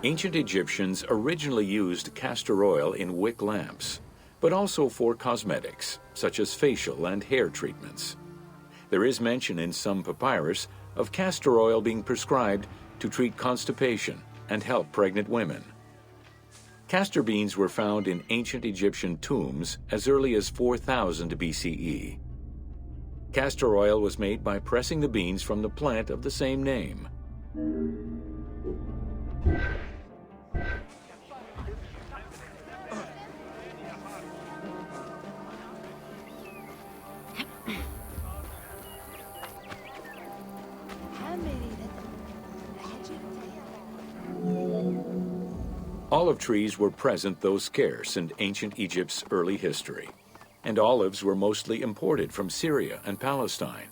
Ancient Egyptians originally used castor oil in wick lamps, but also for cosmetics, such as facial and hair treatments. There is mention in some papyrus of castor oil being prescribed to treat constipation and help pregnant women. Castor beans were found in ancient Egyptian tombs as early as 4000 BCE. Castor oil was made by pressing the beans from the plant of the same name. Olive trees were present, though scarce, in ancient Egypt's early history, and olives were mostly imported from Syria and Palestine.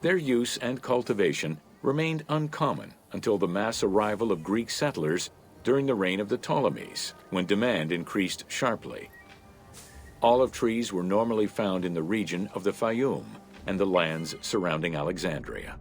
Their use and cultivation remained uncommon until the mass arrival of Greek settlers during the reign of the Ptolemies, when demand increased sharply. Olive trees were normally found in the region of the Fayum and the lands surrounding Alexandria.